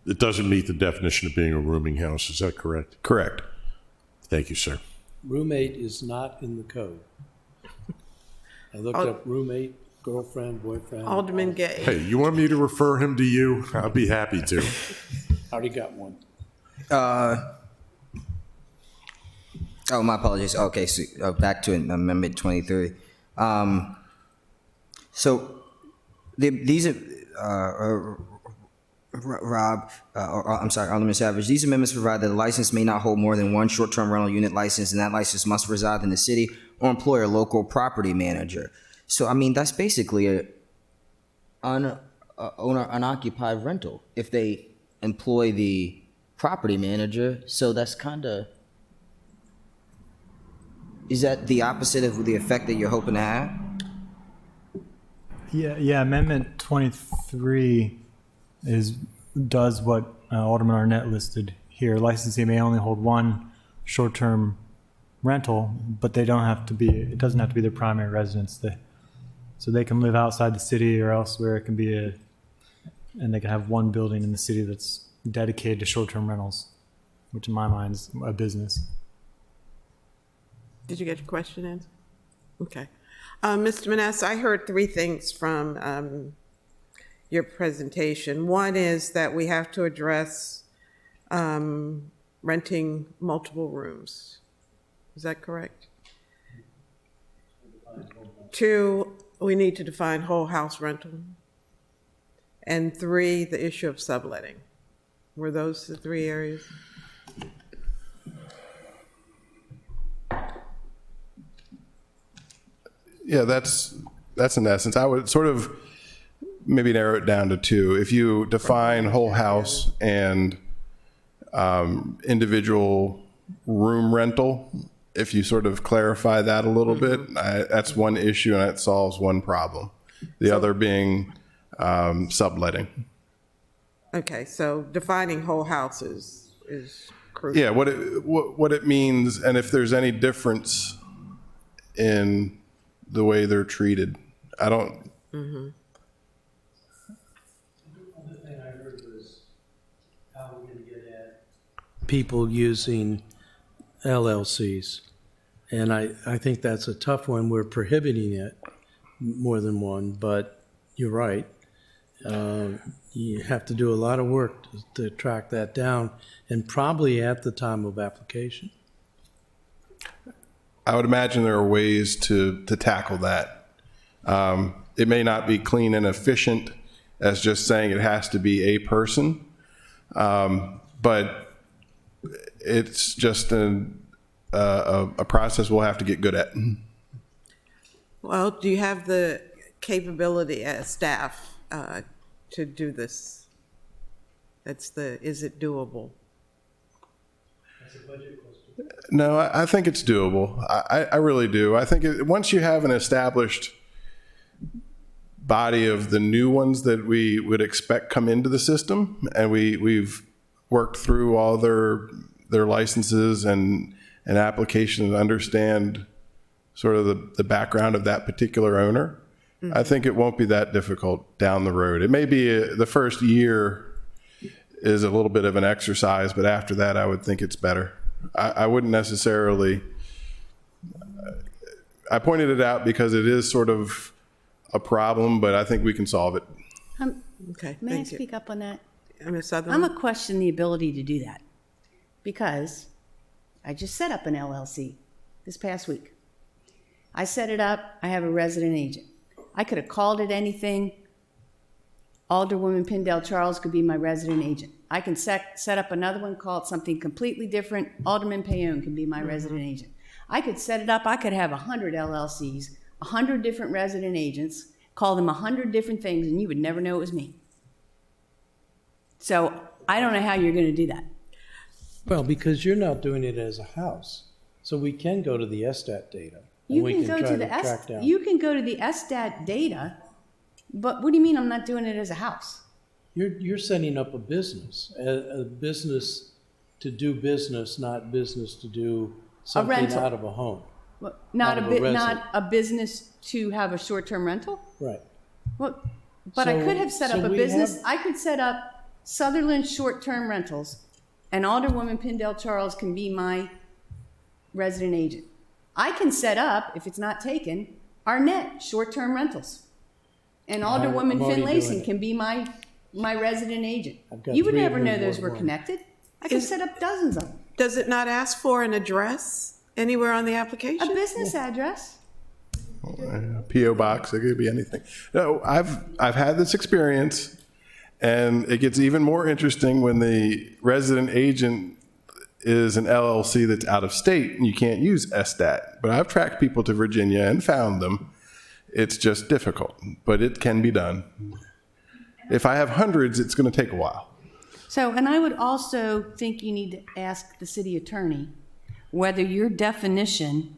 it doesn't meet the definition of being a rooming house. Is that correct? Correct. Thank you, sir. Roommate is not in the code. I looked up roommate, girlfriend, boyfriend. Alderman Gay. Hey, you want me to refer him to you? I'll be happy to. Already got one. Oh, my apologies. Okay, so back to Amendment 23. So these are, Alderman Savage, these amendments provide that a license may not hold more than one short-term rental unit license, and that license must reside in the city or employ a local property manager. So, I mean, that's basically owner unoccupied rental if they employ the property manager. So that's kind of, is that the opposite of the effect that you're hoping to have? Yeah. Amendment 23 does what Alderman Arnett listed here. Licensee may only hold one short-term rental, but they don't have to be. It doesn't have to be their primary residence. So they can live outside the city or elsewhere. It can be and they can have one building in the city that's dedicated to short-term rentals, which in my mind is a business. Did you get your question in? Okay. Mr. Manasseh, I heard 3 things from your presentation. One is that we have to address renting multiple rooms. Is that correct? 2, we need to define whole house rental. And 3, the issue of subletting. Were those the 3 areas? Yeah, that's that's in essence. I would sort of maybe narrow it down to two. If you define whole house and individual room rental, if you sort of clarify that a little bit, that's one issue and that solves one problem. The other being subletting. Okay, so defining whole house is crucial. Yeah, what it means, and if there's any difference in the way they're treated. I don't. Mm-hmm. The thing I heard was how we're going to get at people using LLCs. And I think that's a tough one. We're prohibiting it, more than one, but you're right. You have to do a lot of work to track that down, and probably at the time of application. I would imagine there are ways to tackle that. It may not be clean and efficient as just saying it has to be a person, but it's just a process we'll have to get good at. Well, do you have the capability as staff to do this? Is it doable? That's a budget question. No, I think it's doable. I really do. I think once you have an established body of the new ones that we would expect come into the system, and we've worked through all their licenses and applications and understand sort of the background of that particular owner, I think it won't be that difficult down the road. It may be the first year is a little bit of an exercise, but after that, I would think it's better. I wouldn't necessarily, I pointed it out because it is sort of a problem, but I think we can solve it. Okay, May I thank you. speak up on that? Ms. I'm Sutherland? gonna question the ability to do that, because I just set up an LLC this past week. I set it up, I have a resident agent. I could have called it anything. Alderwoman Pindell Charles could be my resident agent. I can set up another one, call it something completely different. Alderman Payon can be my resident agent. I could set it up, I could have 100 LLCs, 100 different resident agents, call them 100 different things, and you would never know it was me. So I don't know how you're going to do that. Well, because you're not doing it as a house. So we can go to the SDAT data. And You we can can go try to the track down. you can go to the SDAT data, but what do you mean I'm not doing it as a house? You're setting up a business to do business, not business to do something rental. out of a home. Well, not Out a of a bit, resident. not a business to have a short-term rental? Right. Well, but I So- could have set so up a we business, have- I could set up Sutherland Short-Term Rentals, and Alderwoman Pindell Charles can be my resident agent. I can set up, if it's not taken, Arnett Short-Term Rentals. And Alderwoman I'm already doing Finlayson it. can be my resident agent. I've got You would 3 of never them know in those Ward were 1. connected. I could set up dozens of them. Does it not ask for an address anywhere on the application? A business address. P.O. box, it could be anything. No, I've had this experience, and it gets even more interesting when the resident agent is an LLC that's out of state, and you can't use SDAT. But I've tracked people to Virginia and found them. It's just difficult, but it can be done. If I have hundreds, it's going to take a while. So, and I would also think you need to ask the city attorney whether your definition,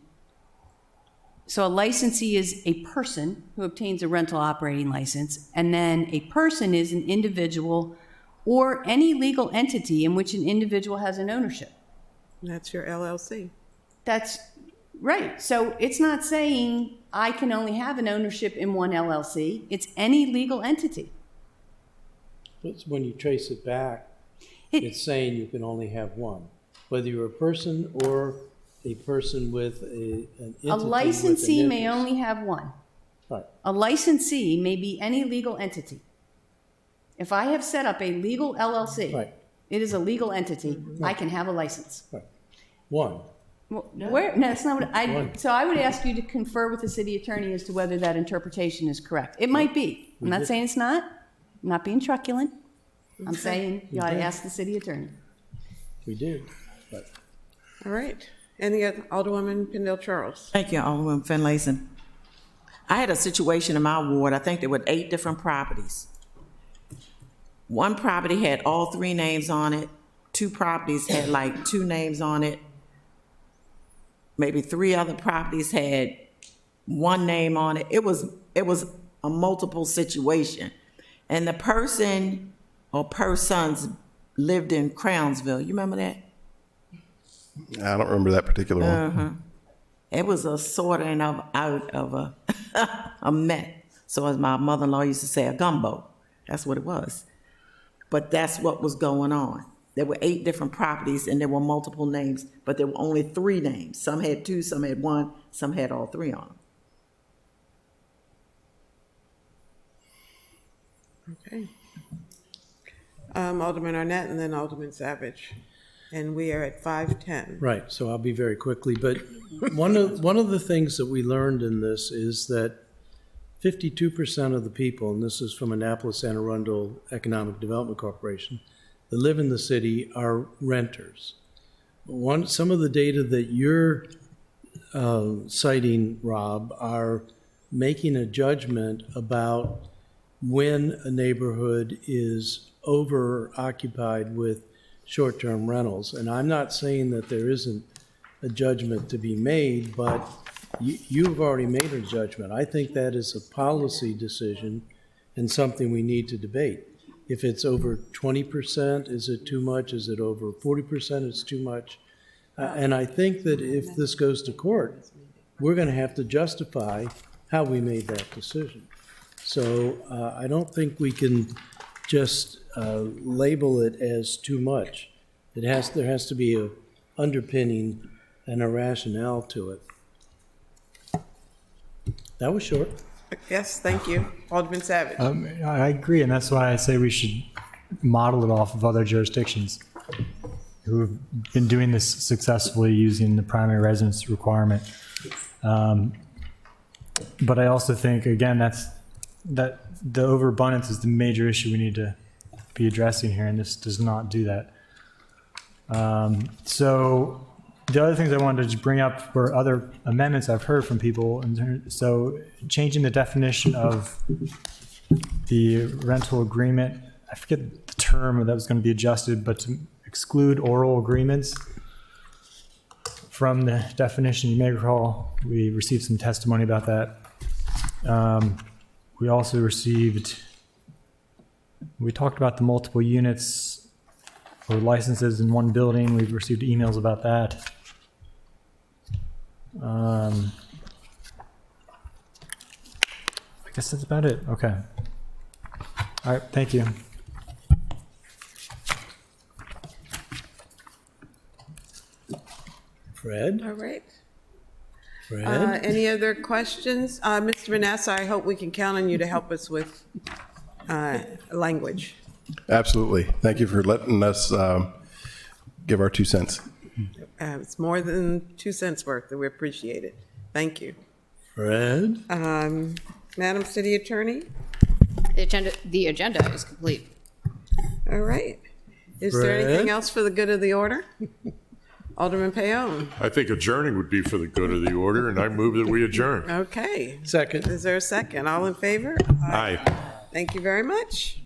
so a licensee is a person who obtains a rental operating license, and then a person is an individual or any legal entity in which an individual has an ownership. That's your LLC. That's right. So it's not saying I can only have an ownership in one LLC. It's any legal entity. It's when you trace it back, It- it's saying you can only have one. Whether you're a person or a person with an entity. A with an licensee may interest. only have one. Right. A licensee may be any legal entity. If I have set up a legal LLC, Right. it is a legal entity, I can have a license. Right. One. Well, where, no, that's not what, One. so I would ask you to confer with the city attorney as to whether that interpretation is correct. It might be. I'm not saying it's not. I'm not being truculent. I'm saying you ought to ask the city attorney. We did. But All right. Any other, Alderwoman Pindell Charles? Thank you, Alderwoman Finlayson. I had a situation in my ward, I think there were 8 different properties. One property had all 3 names on it. 2 properties had like 2 names on it. Maybe 3 other properties had 1 name on it. It was a multiple situation. And the person or persons lived in Crownsville. You remember that? I don't remember that particular one. It was a sorting of out of a mess. So as my mother-in-law used to say, a gumbo. That's what it was. But that's what was going on. There were 8 different properties and there were multiple names, but there were only 3 names. Some had 2, some had 1, some had all 3 on them. Okay. Alderman Arnett and then Alderman Savage. And we are at 5:10. Right, so I'll be very quickly, but one of the things that we learned in this is that 52% of the people, and this is from Annapolis Anne Arundel Economic Development Corporation, that live in the city are renters. Some of the data that you're citing, Rob, are making a judgment about when a neighborhood is over-occupied with short-term rentals. And I'm not saying that there isn't a judgment to be made, but you've already made a judgment. I think that is a policy decision and something we need to debate. If it's over 20%, is it too much? Is it over 40%? It's too much. And I think that if this goes to court, we're going to have to justify how we made that decision. So I don't think we can just label it as too much. There has to be a underpinning and a rationale to it. That was short. Yes, thank you. Alderman Savage. I agree, and that's why I say we should model it off of other jurisdictions who have been doing this successfully using the primary residence requirement. But I also think, again, that the overabundance is the major issue we need to be addressing here, and this does not do that. So the other things I wanted to just bring up were other amendments I've heard from people. So changing the definition of the rental agreement, I forget the term that was going to be adjusted, but to exclude oral agreements from the definition. You may recall we received some testimony about that. We also we talked about the multiple units or licenses in one building. We've received emails about that. I guess that's about it. Okay. All right. Thank you. Fred? All right. Fred? Any other questions? Mr. Manassa, I hope we can count on you to help us with language. Absolutely. Thank you for letting us give our 2 cents. It's more than 2 cents worth, and we appreciate it. Thank you. Fred? Madam City Attorney? The agenda is complete. All right. Is there Fred? anything else for the good of the order? Alderman Payon? I think adjourning would be for the good of the order, and I move that we adjourn. Okay. Second. Is there a second? All in favor? Aye. Thank you very much.